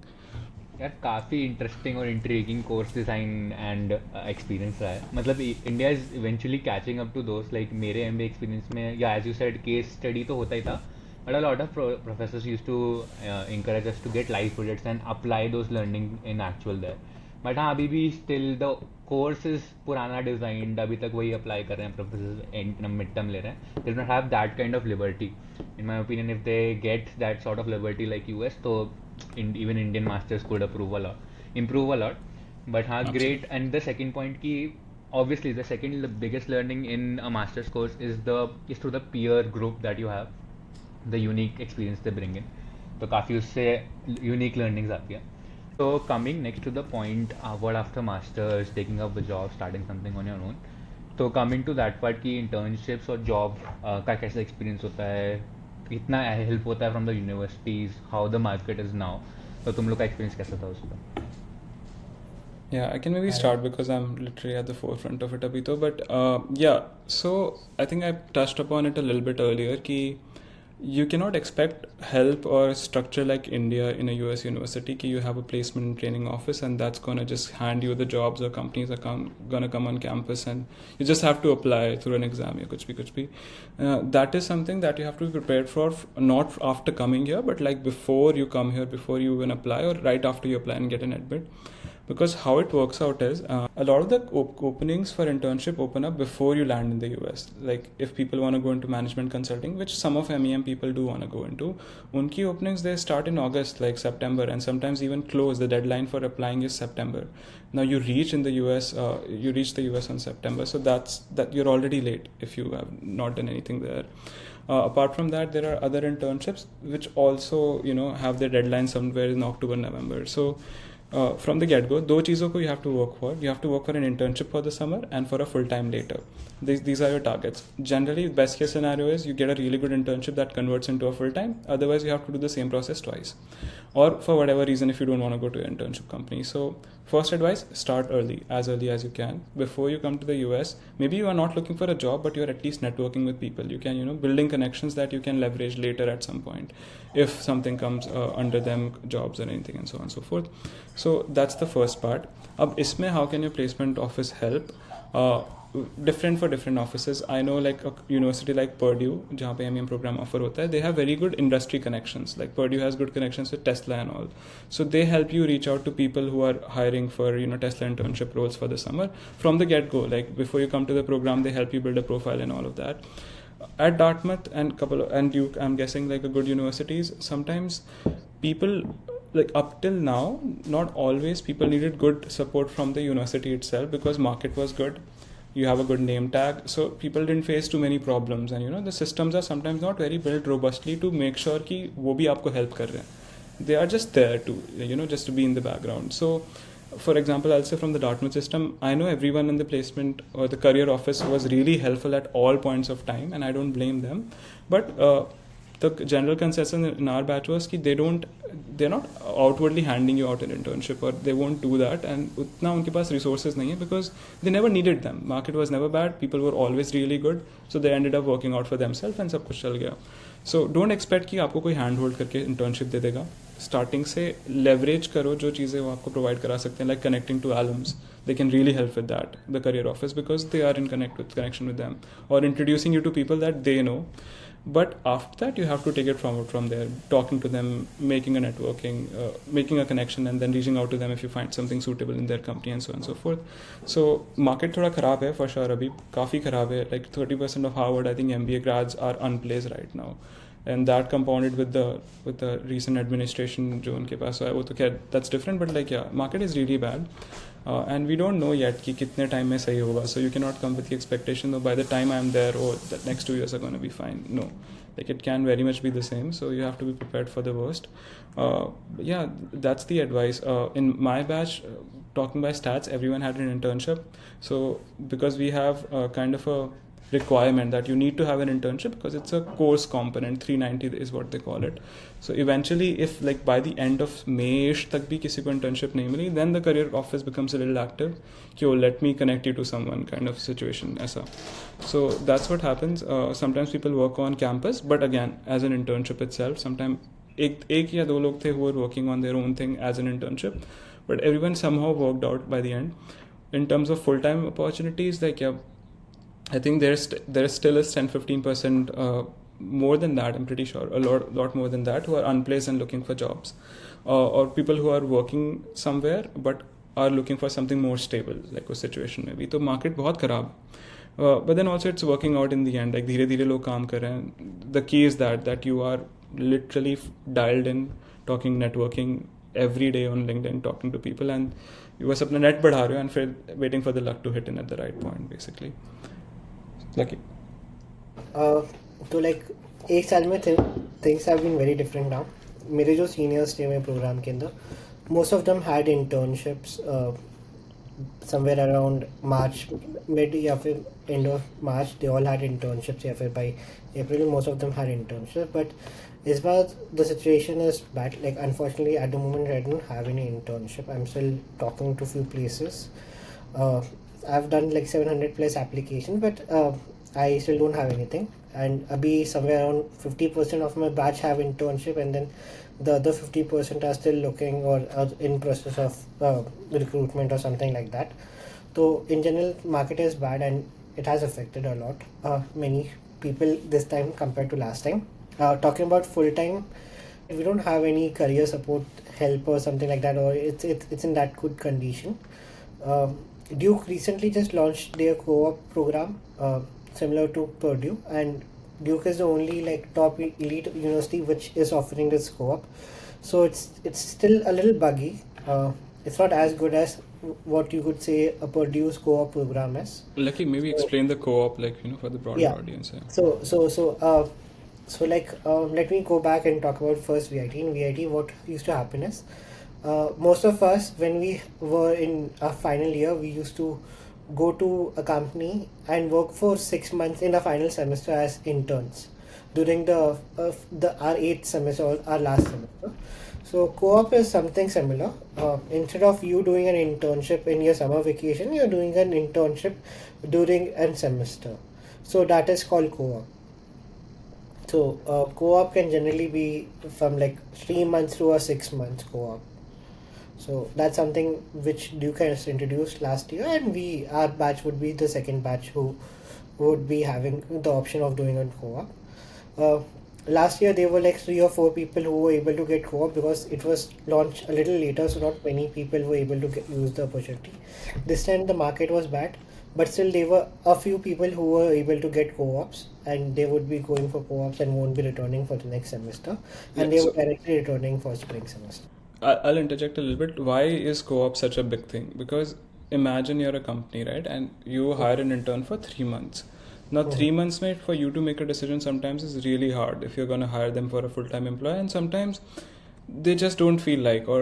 यार काफ़ी interesting और intriguing course design and experience रहा है. मतलब India is eventually catching up to दोस्त. लाइक मेरे MBA एक्सपीरियंस में या as you said case study तो होता ही था, but a lot of professors used to encourage us to get live projects and apply those learning in actual there. But हाँ अभी भी still the course is पुराना designed, अभी तक वही apply कर रहे हैं professors, mid term ले रहे हैं. They don't have that kind of liberty. In my opinion, if they get that sort of liberty like US, तो even Indian masters could improve a lot. But हाँ great. And the second point कि obviously the second biggest learning in a master's course is through the peer group that you have, the unique experience they bring in. तो काफ़ी उससे unique learnings आती है. So coming next to the point, what after masters, taking up a job, starting something on your own. तो coming to that part की internships और job का कैसा experience होता है, कितना help होता है from the universities, how the market is now. तो तुम लोग का एक्सपीरियंस कैसा था उसका? Yeah, I can maybe start because I'm literally at the forefront of it abhi to. But yeah, so I think I touched upon it a little bit earlier ki you cannot expect help or structure like India in a US university ki you have a placement and training office and that's going to just hand you the jobs or companies are going to come on campus and you just have to apply through an exam ya kuch bhi. That is something that you have to be prepared for, not after coming here, but like before you come here, before you even apply or right after you apply and get an admit. Because how it works out is a lot of the openings for internship open up before you land in the US. Like if people want to go into management consulting, which some of MEM people do want to go into, unki openings they start in August, like September, and sometimes even close. The deadline for applying is September. Now you reach in the US, you reach the US on September, so that you're already late if you have not done anything there. Apart from that, there are other internships which also have their deadline somewhere in October, November. So from the get-go, दो चीज़ों को you have to work for. You have to work for an internship for the summer and for a full-time later. These are your targets. Generally, best case scenario is you get a really good internship that converts into a full-time. Otherwise, you have to do the same process twice. Or for whatever reason, if you don't want to go to an internship company. So first advice, start early as you can. Before you come to the US, maybe you are not looking for a job, but you're at least networking with people. You can, building connections that you can leverage later at some point if something comes under them, jobs or anything and so on and so forth. So that's the first part. Ab isme how can your placement office help? Different for different offices. I know like a university like Purdue, jahan pe MEM program offer hota hai, they have very good industry connections. Like Purdue has good connections with Tesla and all. So they help you reach out to people who are hiring for Tesla internship roles for the summer from the get-go. Like before you come to the program, they help you build a profile and all of that. At Dartmouth and Duke, I'm guessing like a good universities, sometimes people like up till now, not always people needed good support from the university itself because market was good. You have a good name tag, so people didn't face too many problems, and the systems are sometimes not very built robustly to make sure कि वो भी आपको help कर रहे हैं. They are just there to just to be in the background. So for example, I'll say from the Dartmouth system, I know everyone in the placement or the career office was really helpful at all points of time, and I don't blame them. But the general consensus in our batch was कि they're not outwardly handing you out an internship, or they won't do that, and उतना उनके पास resources नहीं है because they never needed them. Market was never bad, people were always really good, so they ended up working out for themselves and सब कुछ चल गया. So don't expect कि आपको कोई hand hold करके internship दे देगा. Starting से leverage करो जो चीज़ें वो आपको provide करा सकते हैं, like connecting to alums. They can really help with that, the career office, because they are in connection with them, or introducing you to people that they know. But after that, you have to take it from there, talking to them, making a networking, making a connection, and then reaching out to them if you find something suitable in their company and so on and so forth. So market थोड़ा खराब है for sure, अभी काफ़ी खराब है. Like 30% of Harvard, I think MBA grads are unplaced right now, and that compounded with the recent administration जो उनके पास है, वो तो क्या, that's different. But like yeah, market is really bad. And we don't know yet कि कितने time में सही होगा. So you cannot come with the expectation that by the time I'm there, the next 2 years are going to be fine. No, like it can very much be the same. So you have to be prepared for the worst. Yeah, that's the advice. In my batch, talking by stats, everyone had an internship. So because we have kind of a requirement that you need to have an internship because it's a course component, 390 is what they call it. So eventually, if like by the end of May-ish तक भी किसी को internship नहीं मिली, then the career office becomes a little active कि oh, let me connect you to someone kind of situation ऐसा. So that's what happens. Sometimes people work on campus, but again, as an internship itself, sometimes एक या दो लोग थे who were working on their own thing as an internship, but everyone somehow worked out by the end. In terms of full-time opportunities, like yeah, I think there still is 10-15% more than that, I'm pretty sure, a lot more than that, who are unplaced and looking for jobs, or people who are working somewhere but are looking for something more stable, like a situation maybe. तो market बहुत खराब. But then also it's working out in the end. Like धीरे धीरे लोग काम कर रहे हैं. The key is that you are literally dialed in, talking, networking every day on LinkedIn, talking to people, and you बस अपना net बढ़ा रहे हो and फिर waiting for the luck to hit in at the right point, basically. Lucky. तो लाइक एक साल में things have been very different now. मेरे जो सीनियर्स थे मेरे प्रोग्राम के अंदर, most of them had internships somewhere around March mid या फिर end of March. They all had internships, या फिर by April most of them had internships. But Is about the situation is bad. Like unfortunately, at the moment, I don't have any internship. I'm still talking to few places. Uh, I've done like 700 plus applications, but I still don't have anything. And Abhi somewhere around 50% of my batch have internship, and then the other 50% are still looking or are in process of recruitment or something like that. So in general, market is bad and it has affected a lot. Many people this time compared to last time. Talking about full time, we don't have any career support help or something like that, or it's in that good condition. Um, Duke recently just launched their co-op program, similar to Purdue, and Duke is the only like top elite university which is offering this co-op. So it's still a little buggy. It's not as good as what you could say a Purdue's co-op program is. Lucky, maybe So explain the co-op, like, for the broader yeah. audience. Yeah. Let me go back and talk about first VIT. In VIT, what used to happen is most of us, when we were in our final year, we used to go to a company and work for 6 months in a final semester as interns during the our eighth semester or our last semester. So co-op is something similar. Instead of you doing an internship in your summer vacation, you're doing an internship during a semester. So that is called co-op. So co-op can generally be from like 3 months to a 6 months co-op. So that's something which Duke has introduced last year, and our batch would be the second batch who would be having the option of doing a co-op. Uh, Last year there were like 3 or 4 people who were able to get co-op because it was launched a little later, so not many people were able to use the opportunity. This time the market was bad, but still there were a few people who were able to get co-ops, and they would be going for co-ops and won't be returning for the next semester, Yeah. and they were So directly returning for spring semester. I'll interject a little bit. Why is co-op such a big thing? Because imagine you're a company, right? And you hire an intern for 3 months. Now, Mhm. 3 months, mate, for you to make a decision sometimes is really hard if you're going to hire them for a full-time employee. And sometimes they just don't feel like, or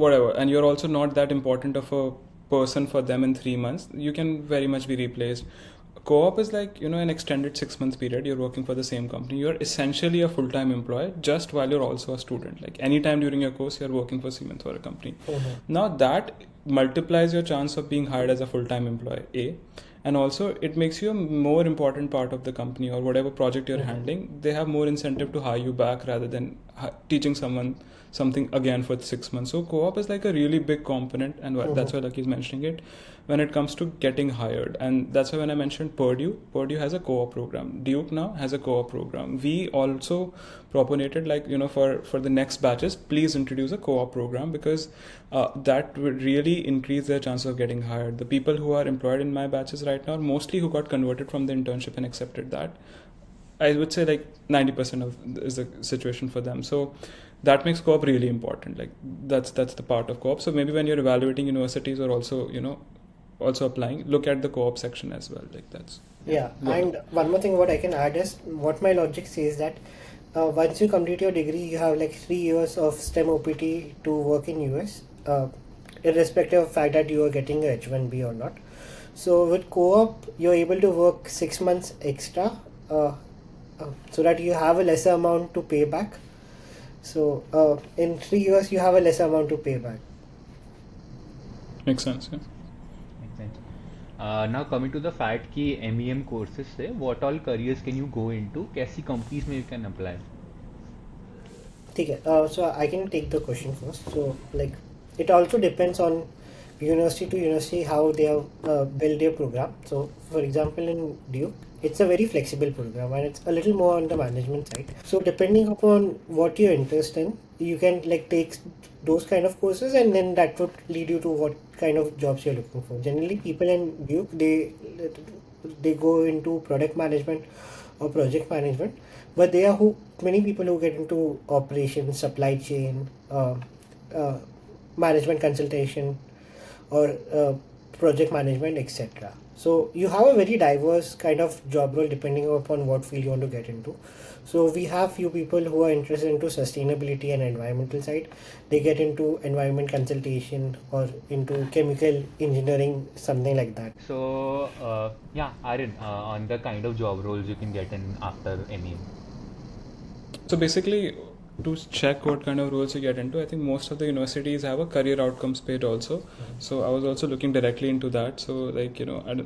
whatever. And you're also not that important of a person for them in 3 months. You can very much be replaced. Co-op is like, an extended 6 month period. You're working for the same company. You're essentially a full-time employee just while you're also a student. Like anytime during your course, you're working for 3 months for a company. Mhm. Now that multiplies your chance of being hired as a full-time employee, A. And also it makes you a more important part of the company or whatever project you're Mhm. handling. They have more incentive to hire you back rather than teaching someone something again for 6 months. So co-op is like a really big component, and that's why Lucky is mentioning it when it comes to getting hired. And that's why when I mentioned Purdue has a co-op program. Duke now has a co-op program. We also propagated like, for the next batches, please introduce a co-op program because that would really increase their chance of getting hired. The people who are employed in my batches right now are mostly who got converted from the internship and accepted that. I would say like 90% of is the situation for them. So that makes co-op really important. Like that's the part of co-op. So maybe when you're evaluating universities or also also applying, look at the co-op section as well. Like that's Yeah, go ahead. and one more thing what I can add is what my logic says that once you complete your degree, you have like 3 years of STEM OPT to work in US, irrespective of fact that you are getting a H1B or not. So with co-op, you're able to work 6 months extra, uh, so that you have a lesser amount to pay back. So in 3 years, you have a lesser amount to pay back. Makes sense. Yeah. Makes sense. Now coming to the fact कि MEM courses से what all careers can you go into? कैसी companies में you can apply? ठीक है, so I can take the question first. So like it also depends on university to university how they have built their program. So for example in Duke, it's a very flexible program and it's a little more on the management side. So depending upon what you're interested in, you can like take those kind of courses, and then that would lead you to what kind of jobs you're looking for. Generally people in Duke, they go into product management or project management, but there are many people who get into operations, supply chain, uh, management consultation, or project management, etc. So you have a very diverse kind of job role depending upon what field you want to get into. So we have few people who are interested into sustainability and environmental side. They get into environment consultation or into chemical engineering, something like that. So yeah, Aryan, on the kind of job roles you can get in after MEM. So basically, to check what kind of roles you get into, I think most of the universities have a career outcomes page also. So I was also looking directly into that. So like,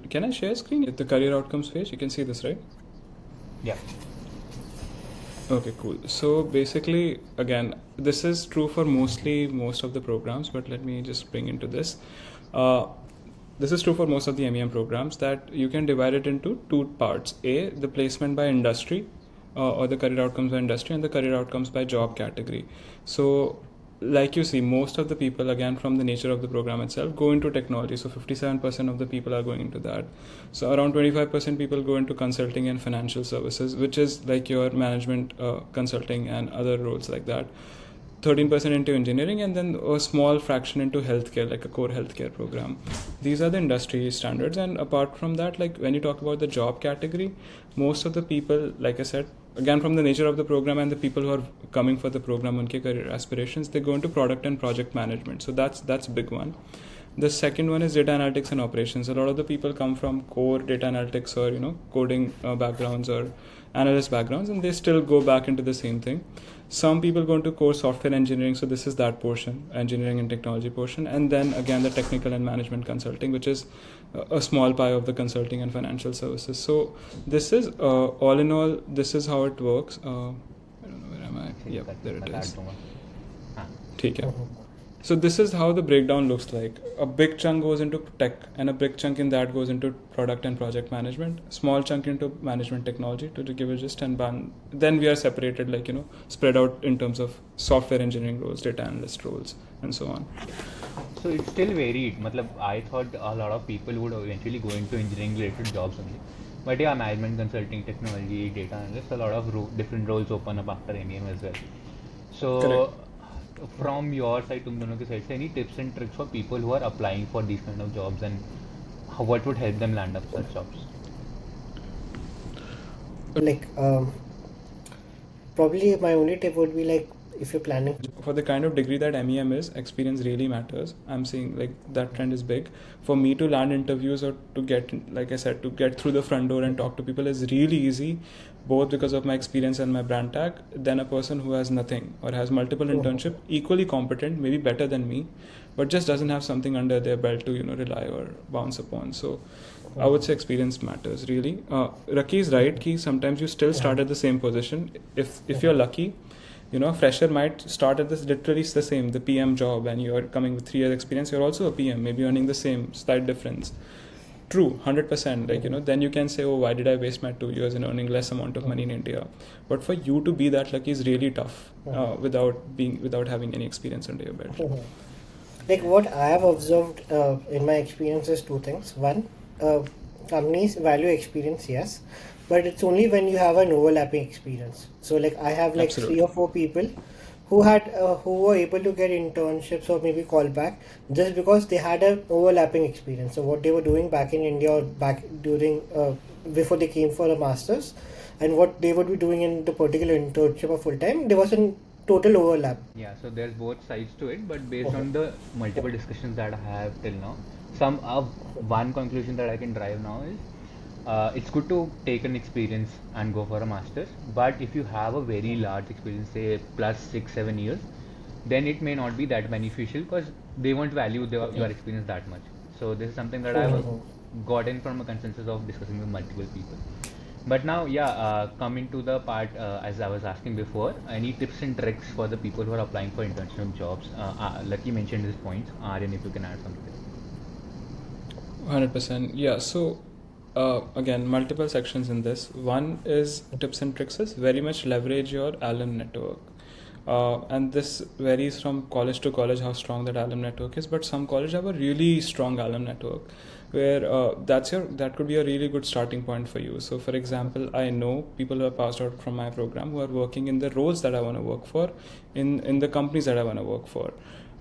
can I share screen with the career outcomes page? You can see this, right? Yeah. Okay, cool. So basically, again, this is true for most of the programs, but let me just bring into this. This is true for most of the MEM programs, that you can divide it into two parts. A, the placement by industry, or the career outcomes by industry, and the career outcomes by job category. So like you see, most of the people, again, from the nature of the program itself, go into technology. So 57% of the people are going into that. So around 25% people go into consulting and financial services, which is like your management, consulting and other roles like that. 13% into engineering, and then a small fraction into healthcare, like a core healthcare program. These are the industry standards. And apart from that, like when you talk about the job category, most of the people, like I said, again, from the nature of the program and the people who are coming for the program, unke career aspirations, they go into product and project management. So that's a big one. The second one is data analytics and operations. A lot of the people come from core data analytics or coding backgrounds or analyst backgrounds, and they still go back into the same thing. Some people go into core software engineering, so this is that portion, engineering and technology portion, and then again the technical and management consulting, which is a small pie of the consulting and financial services. So this is all in all, this is how it works. I don't know, where am I? Yep, there it is. ठीक है. So this is how the breakdown looks like. A big chunk goes into tech, and a big chunk in that goes into product and project management. Small chunk into management technology, to give it just, and then we are separated, like spread out in terms of software engineering roles, data analyst roles, and so on. So it's still varied. I thought a lot of people would eventually go into engineering related jobs only. But yeah, management consulting, technology, data analyst, a lot of different roles open up after MEM as well. So Correct. From your side, तुम दोनों के side से, any tips and tricks for people who are applying for these kind of jobs, and what would help them land up such jobs? Like, probably my only tip would be like, if you're planning For the kind of degree that MEM is, experience really matters. I'm seeing like that trend is big. For me to land interviews or to get, like I said, to get through the front door and talk to people is really easy, both because of my experience and my brand tag, than a person who has nothing or has multiple internship, equally competent, maybe better than me, but just doesn't have something under their belt to rely or bounce upon. So I would say experience matters really. Raki is right ki sometimes you still start at the same position. If you're lucky, a fresher might start at this literally the same, the PM job, and you're coming with 3 years experience, you're also a PM, maybe earning the same, slight difference. True, 100%. Like, then you can say, oh, why did I waste my 2 years in earning less amount of money in India? But for you to be that lucky is really tough without having any experience under your belt. like what I have observed in my experience is two things. One, companies value experience, yes, but it's only when you have an overlapping experience. So like I have like Absolutely. 3 or 4 people who were able to get internships or maybe callback just because they had an overlapping experience. So what they were doing back in India or back during before they came for a master's, and what they would be doing in the particular internship or full time, there was a total overlap. Yeah, so there's both sides to it, but based on the multiple discussions that I have till now, one conclusion that I can drive now is it's good to take an experience and go for a master's, but if you have a very large experience, say plus 6-7 years, then it may not be that beneficial because they won't value your experience that much. So this is something that I've gotten from a consensus of discussing with multiple people. But now, coming to the part, as I was asking before, any tips and tricks for the people who are applying for internship jobs? Lucky mentioned these points. Aryan, if you can add something. 100%. Yeah. So again, multiple sections in this. One is tips and tricks is very much leverage your alum network. And this varies from college to college how strong that alum network is, but some colleges have a really strong alum network where that could be a really good starting point for you. So for example, I know people who have passed out from my program who are working in the roles that I want to work for, in the companies that I want to work for.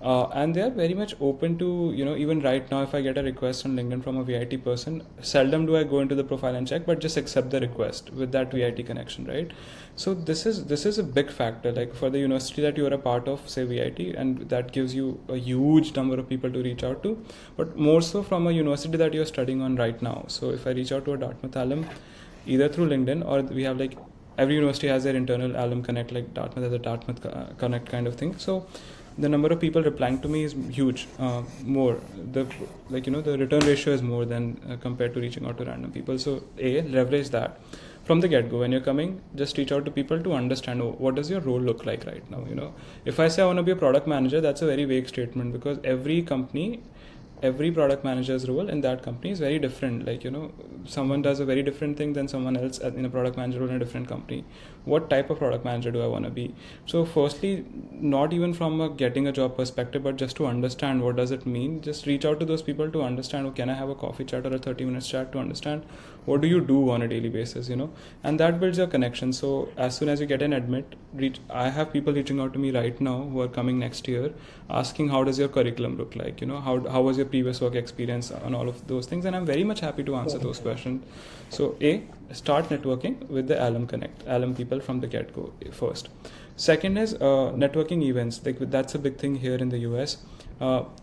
And they are very much open to, even right now, if I get a request on LinkedIn from a VIT person, seldom do I go into the profile and check, but just accept the request with that VIT connection, right? So this is a big factor, like for the university that you are a part of, say VIT, and that gives you a huge number of people to reach out to, but more so from a university that you're studying on right now. So if I reach out to a Dartmouth alum, either through LinkedIn or we have like every university has their internal alum connect, like Dartmouth has a Dartmouth connect kind of thing. So the number of people replying to me is huge. More the the return ratio is more than compared to reaching out to random people. So leverage that from the get-go. When you're coming, just reach out to people to understand, what does your role look like right now. If I say I want to be a product manager, that's a very vague statement, because every product manager's role in that company is very different. Someone does a very different thing than someone else in a product manager role in a different company. What type of product manager do I want to be? So firstly, not even from a getting a job perspective, but just to understand what does it mean, just reach out to those people to understand, can I have a coffee chat or a 30 minutes chat to understand what do you do on a daily basis, and that builds your connection. So as soon as you get an admit, I have people reaching out to me right now who are coming next year asking, how does your curriculum look like, how was your previous work experience on all of those things, and I'm very much happy to answer those questions. So start networking with the alum people from the get-go first. Second is networking events. That's a big thing here in the US.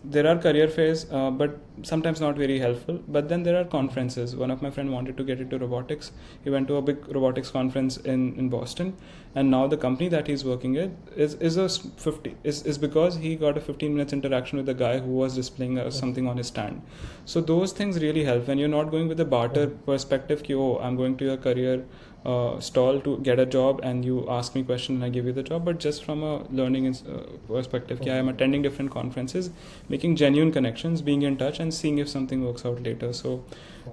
There are career fairs, but sometimes not very helpful. But then there are conferences. One of my friends wanted to get into robotics. He went to a big robotics conference in Boston, and now the company that he's working at is because he got a 15 minutes interaction with the guy who was displaying something on his stand. So those things really help when you're not going with a barter perspective. I'm going to your career stall to get a job, and you ask me question and I give you the job, but just from a learning perspective. I'm attending different conferences, making genuine connections, being in touch, and seeing if something works out later. So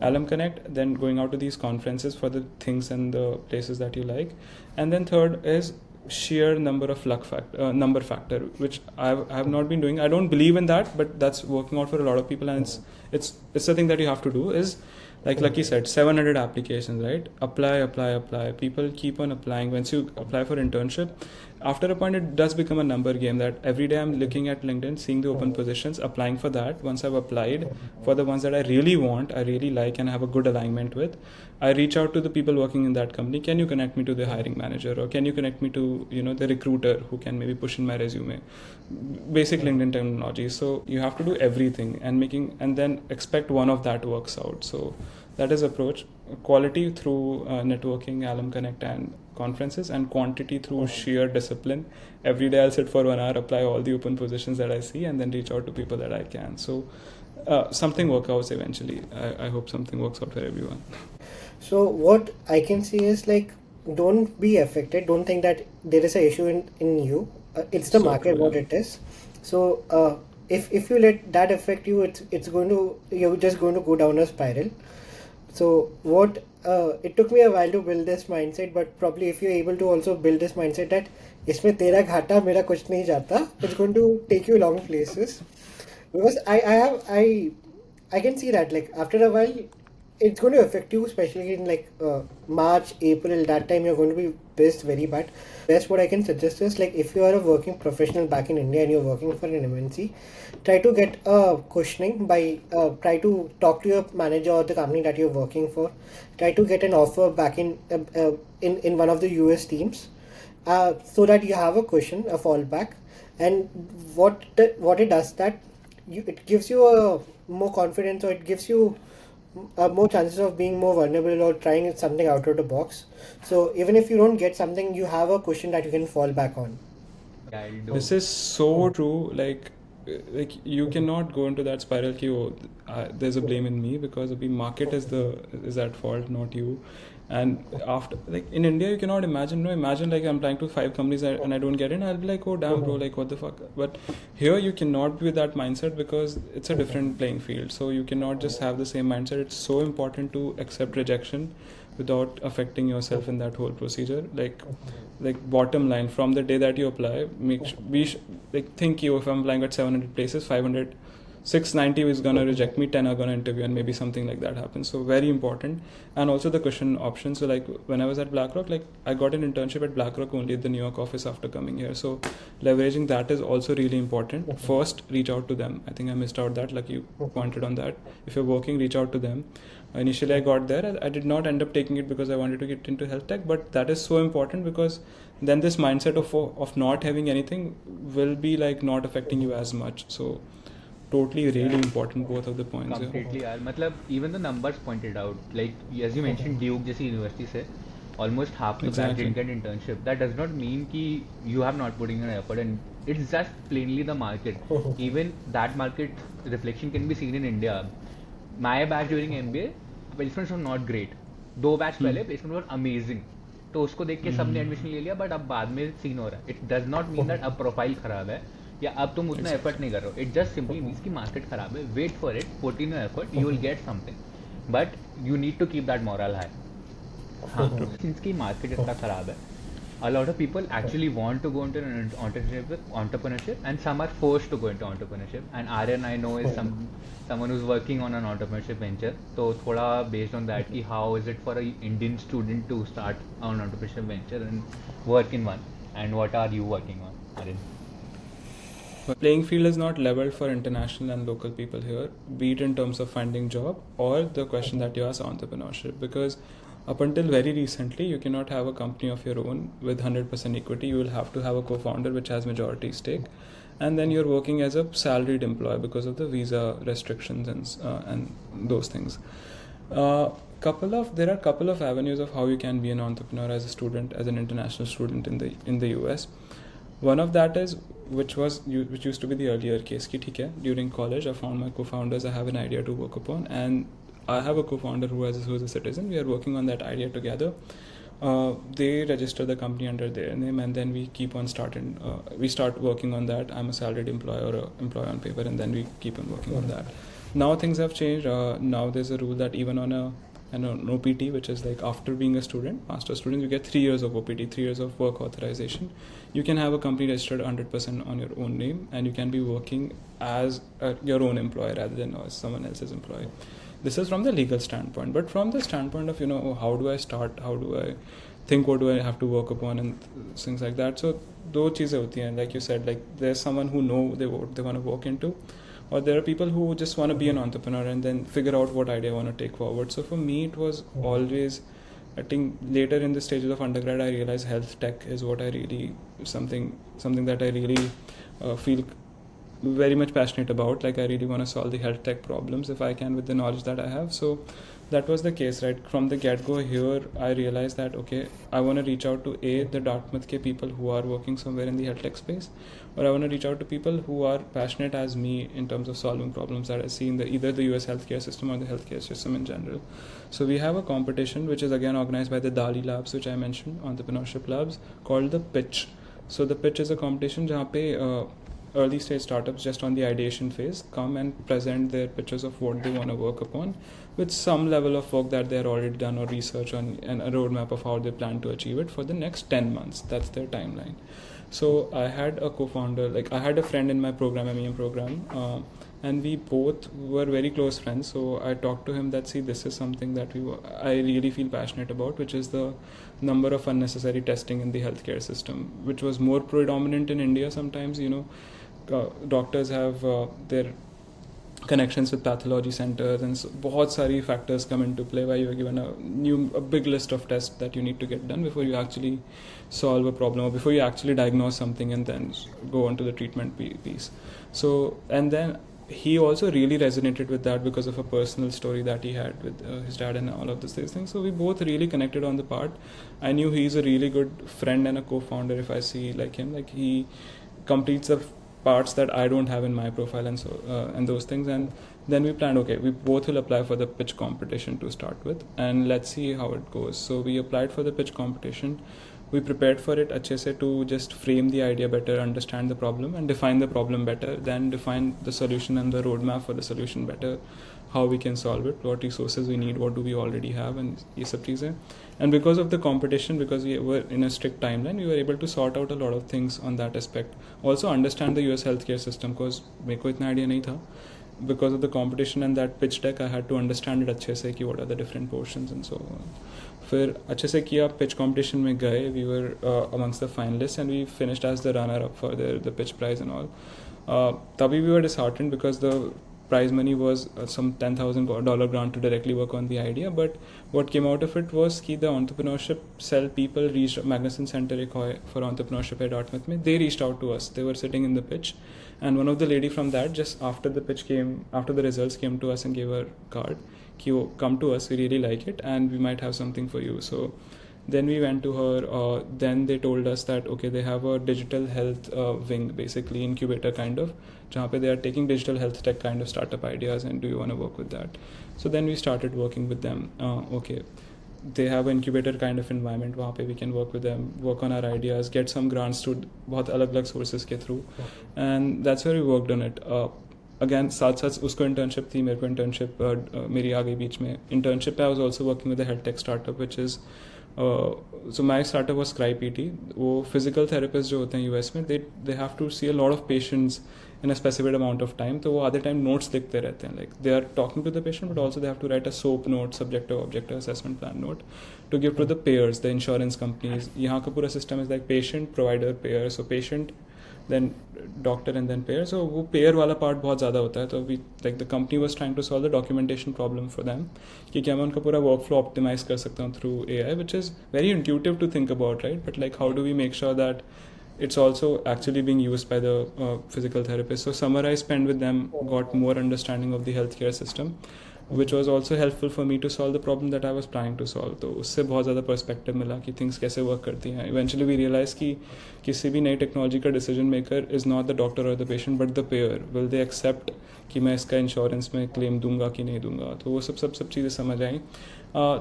alum connect, then going out to these conferences for the things and the places that you like. And then third is sheer number factor, which I have not been doing. I don't believe in that, but that's working out for a lot of people, and it's the thing that you have to do is, like Lucky said, 700 applications, right? Apply. People keep on applying. Once you apply for internship, after a point, it does become a number game that every day I'm looking at LinkedIn, seeing the open positions, applying for that. Once I've applied for the ones that I really want, I really like, and have a good alignment with, I reach out to the people working in that company. Can you connect me to the hiring manager, or can you connect me to the recruiter who can maybe push in my resume? Basic LinkedIn terminology. So you have to do everything and then expect one of that works out. So that is approach. Quality through networking, alum connect, and conferences, and quantity through sheer discipline. Every day I'll sit for 1 hour, apply all the open positions that I see, and then reach out to people that I can. So something works out eventually. I hope something works out for everyone. So what I can see is, don't be affected. Don't think that there is an issue in you. It's the market true, what it is. So if you let that affect you, you're just going to go down a spiral. So it took me a while to build this mindset, but probably if you're able to also build this mindset that इसमें तेरा घाटा मेरा कुछ नहीं जाता, it's going to take you long places. Because I can see that after a while it's going to affect you, especially in March, April. That time you're going to be pissed very bad. Best what I can suggest is, if you are a working professional back in India and you're working for an MNC, try to get a cushioning by try to talk to your manager or the company that you're working for. Try to get an offer back in one of the US teams, so that you have a cushion, a fallback. And what it does that it gives you a more confidence, or it gives you more chances of being more vulnerable or trying something out of the box. So even if you don't get something, you have a cushion that you can fall back on. This is so true. Like you cannot go into that spiral there's a blame in me, because the market is at fault, not you. And after, in India, you cannot imagine I'm applying to 5 companies and I don't get in. I'll be like, oh damn bro, what the fuck. But here you cannot be with that mindset, because it's a different playing field. So you cannot just have the same mindset. It's so important to accept rejection without affecting yourself in that whole procedure. Like bottom line, from the day that you apply, think if I'm applying at 700 places, 690 is going to reject me, 10 are going to interview, and maybe something like that happens. So very important. And also the cushion option. So when I was at BlackRock, I got an internship at BlackRock only at the New York office after coming here. So leveraging that is also really important. First, reach out to them. I think I missed out that, like you pointed on that. If you're working, reach out to them. Initially I got there. I did not end up taking it because I wanted to get into health tech, but that is so important, because then this mindset of not having anything will be not affecting you as much. So totally really important, both of the points. Completely यार, मतलब even the numbers pointed out, as you mentioned Duke जैसी university से, almost half the batch Exactly. didn't get internship. That does not mean ki you have not putting in effort, and it's just plainly the market. Even that market reflection can be seen in India. My batch during MBA placements were not great. 2 batch पहले placement were amazing, तो उसको देख के सबने admission ले लिया, but अब बाद में सीन हो रहा है. It does not mean that अब प्रोफाइल खराब है या अब तुम उतना एफर्ट नहीं कर रहे हो. इट जस्ट सिंपली मीन्स कि मार्केट खराब है. Wait for it, put in your effort, you will get something, but you need to keep that moral high. हाँ, सिंस की मार्केट इतना खराब है, a lot of people actually want to go into entrepreneurship, and some are forced to go into entrepreneurship. And Aryan, I know, is someone who's working on an entrepreneurship venture. So thoda based on that, ki how is it for a Indian student to start an entrepreneurship venture and work in one, and what are you working on, Aryan? Playing field is not leveled for international and local people here, be it in terms of finding job or the question that you ask, entrepreneurship. Because up until very recently, you cannot have a company of your own with 100% equity. You will have to have a co-founder which has majority stake, and then you're working as a salaried employee because of the visa restrictions and those things. There are couple of avenues of how you can be an entrepreneur as a student, as an international student in the US. One of that is which used to be the earlier case ki theek hai, during college I found my co-founders, I have an idea to work upon, and I have a co-founder who is a citizen. We are working on that idea together. They register the company under their name, and then we keep on we start working on that. I'm a salaried employee or a employee on paper, and then we keep on working on that. Now things have changed. Now there's a rule that even on an OPT, which is like after being a student, master student, you get 3 years of OPT, 3 years of work authorization. You can have a company registered 100% on your own name, and you can be working as your own employee rather than as someone else's employee. This is from the legal standpoint, but from the standpoint of how do I start, how do I think, what do I have to work upon, and things like that. So do cheeze hoti hain, like you said, like there's someone who know they want to work into, or there are people who just want to be an entrepreneur and then figure out what idea I want to take forward. So for me it was always, I think later in the stages of undergrad I realized health tech is what I really something that I really feel very much passionate about. Like I really want to solve the health tech problems if I can with the knowledge that I have. So that was the case, right? From the get-go here, I realized that, okay, I want to reach out to the Dartmouth ke people who are working somewhere in the health tech space, or I want to reach out to people who are passionate as me in terms of solving problems that I see in either the US healthcare system or the healthcare system in general. So we have a competition which is again organized by the DALI Labs, which I mentioned, Entrepreneurship Labs, called the Pitch. So the Pitch is a competition jahan pe early stage startups just on the ideation phase come and present their pitches of what they want to work upon with some level of work that they're already done or research on, and a roadmap of how they plan to achieve it for the next 10 months. That's their timeline. So I had a co-founder, like I had a friend in my program, M.E.M program, and we both were very close friends. So I talked to him that, see, this is something that I really feel passionate about, which is the number of unnecessary testing in the healthcare system, which was more predominant in India sometimes. Doctors have their connections with pathology centers, and so बहुत सारी factors come into play where you are given a big list of tests that you need to get done before you actually solve a problem, or before you actually diagnose something and then go on to the treatment piece. So, and then he also really resonated with that because of a personal story that he had with his dad and all of these things. So we both really connected on the part. I knew he's a really good friend and a co-founder if I see like him. Like he completes the parts that I don't have in my profile, and so and those things. And then we planned, okay, we both will apply for the pitch competition to start with, and let's see how it goes. So we applied for the pitch competition. We prepared for it अच्छे से to just frame the idea better, understand the problem, and define the problem better, then define the solution and the roadmap for the solution better, how we can solve it, what resources we need, what do we already have, and ये सब चीज़ें. And because of the competition, because we were in a strict timeline, we were able to sort out a lot of things on that aspect. Also understand the US healthcare system, because मेरे को इतना idea नहीं था. Because of the competition and that pitch deck, I had to understand it अच्छे से कि what are the different portions and so on. फिर अच्छे से किया, pitch competition में गए, we were amongst the finalists, and we finished as the runner up for the pitch prize and all. तभी we were disheartened because the prize money was some $10,000 grant to directly work on the idea, but what came out of it was कि the entrepreneurship cell people reached Magnuson Center for Entrepreneurship at Dartmouth में, they reached out to us. They were sitting in the pitch, and one of the lady from that, just after the results came to us and gave her card, कि come to us, we really like it and we might have something for you. So Then we went to her. Then they told us that okay, they have a digital health wing, basically incubator kind of, जहाँ पे they are taking digital health tech kind of startup ideas, and do you want to work with that? So then we started working with them. Okay, they have an incubator kind of environment, वहाँ पे we can work with them, work on our ideas, get some grants to बहुत अलग-अलग sources के through, and that's where we worked on it. Again, साथ साथ उसको internship थी, मेरे को internship मेरी आ गई बीच में. Internship I was also working with a health tech startup, which is so my startup was CryPT. वो physical therapists जो होते हैं US में, they have to see a lot of patients in a specified amount of time, तो वो आधे time notes लिखते रहते हैं, like they are talking to the patient, but also they have to write a SOP note, subjective objective assessment plan note, to give to the payers, the insurance companies. यहाँ का पूरा system is like patient, provider, payer. So patient, then doctor, and then payer. So वो payer वाला part बहुत ज़्यादा होता है. तो we, like the company was trying to solve the documentation problem for them, कि क्या मैं उनका पूरा workflow optimize कर सकता हूँ through AI, which is very intuitive to think about, right? But like how do we make sure that it's also actually being used by the physical therapist? So summer I spent with them, got more understanding of the healthcare system, which was also helpful for me to solve the problem that I was planning to solve. तो उससे बहुत ज़्यादा perspective मिला कि things कैसे work करती हैं. Eventually we realized कि किसी भी नई technology का decision maker is not the doctor or the patient, but the payer. Will they accept कि मैं इसका insurance में claim दूंगा कि नहीं दूंगा? तो वो सब चीज़ें समझ आई.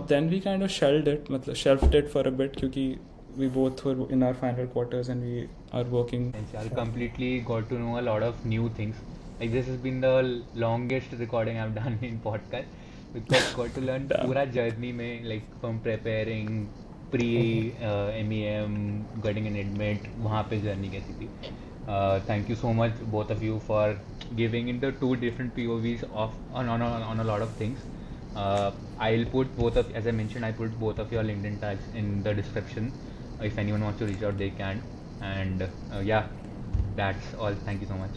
Then we kind of shelved it for a bit, क्योंकि we both were in our final quarters and we are working. I completely got to know a lot of new things. Like this has been the longest recording I've done in podcast, because got to learn पूरा journey में, like from preparing pre MEM, getting an admit, वहाँ पे journey कैसी थी. Thank you so much both of you for giving in the two different POVs of on a lot of things. I'll put both of, as I mentioned, I put both of your LinkedIn tags in the description. If anyone wants to reach out, they can. And yeah, that's all. Thank you so much.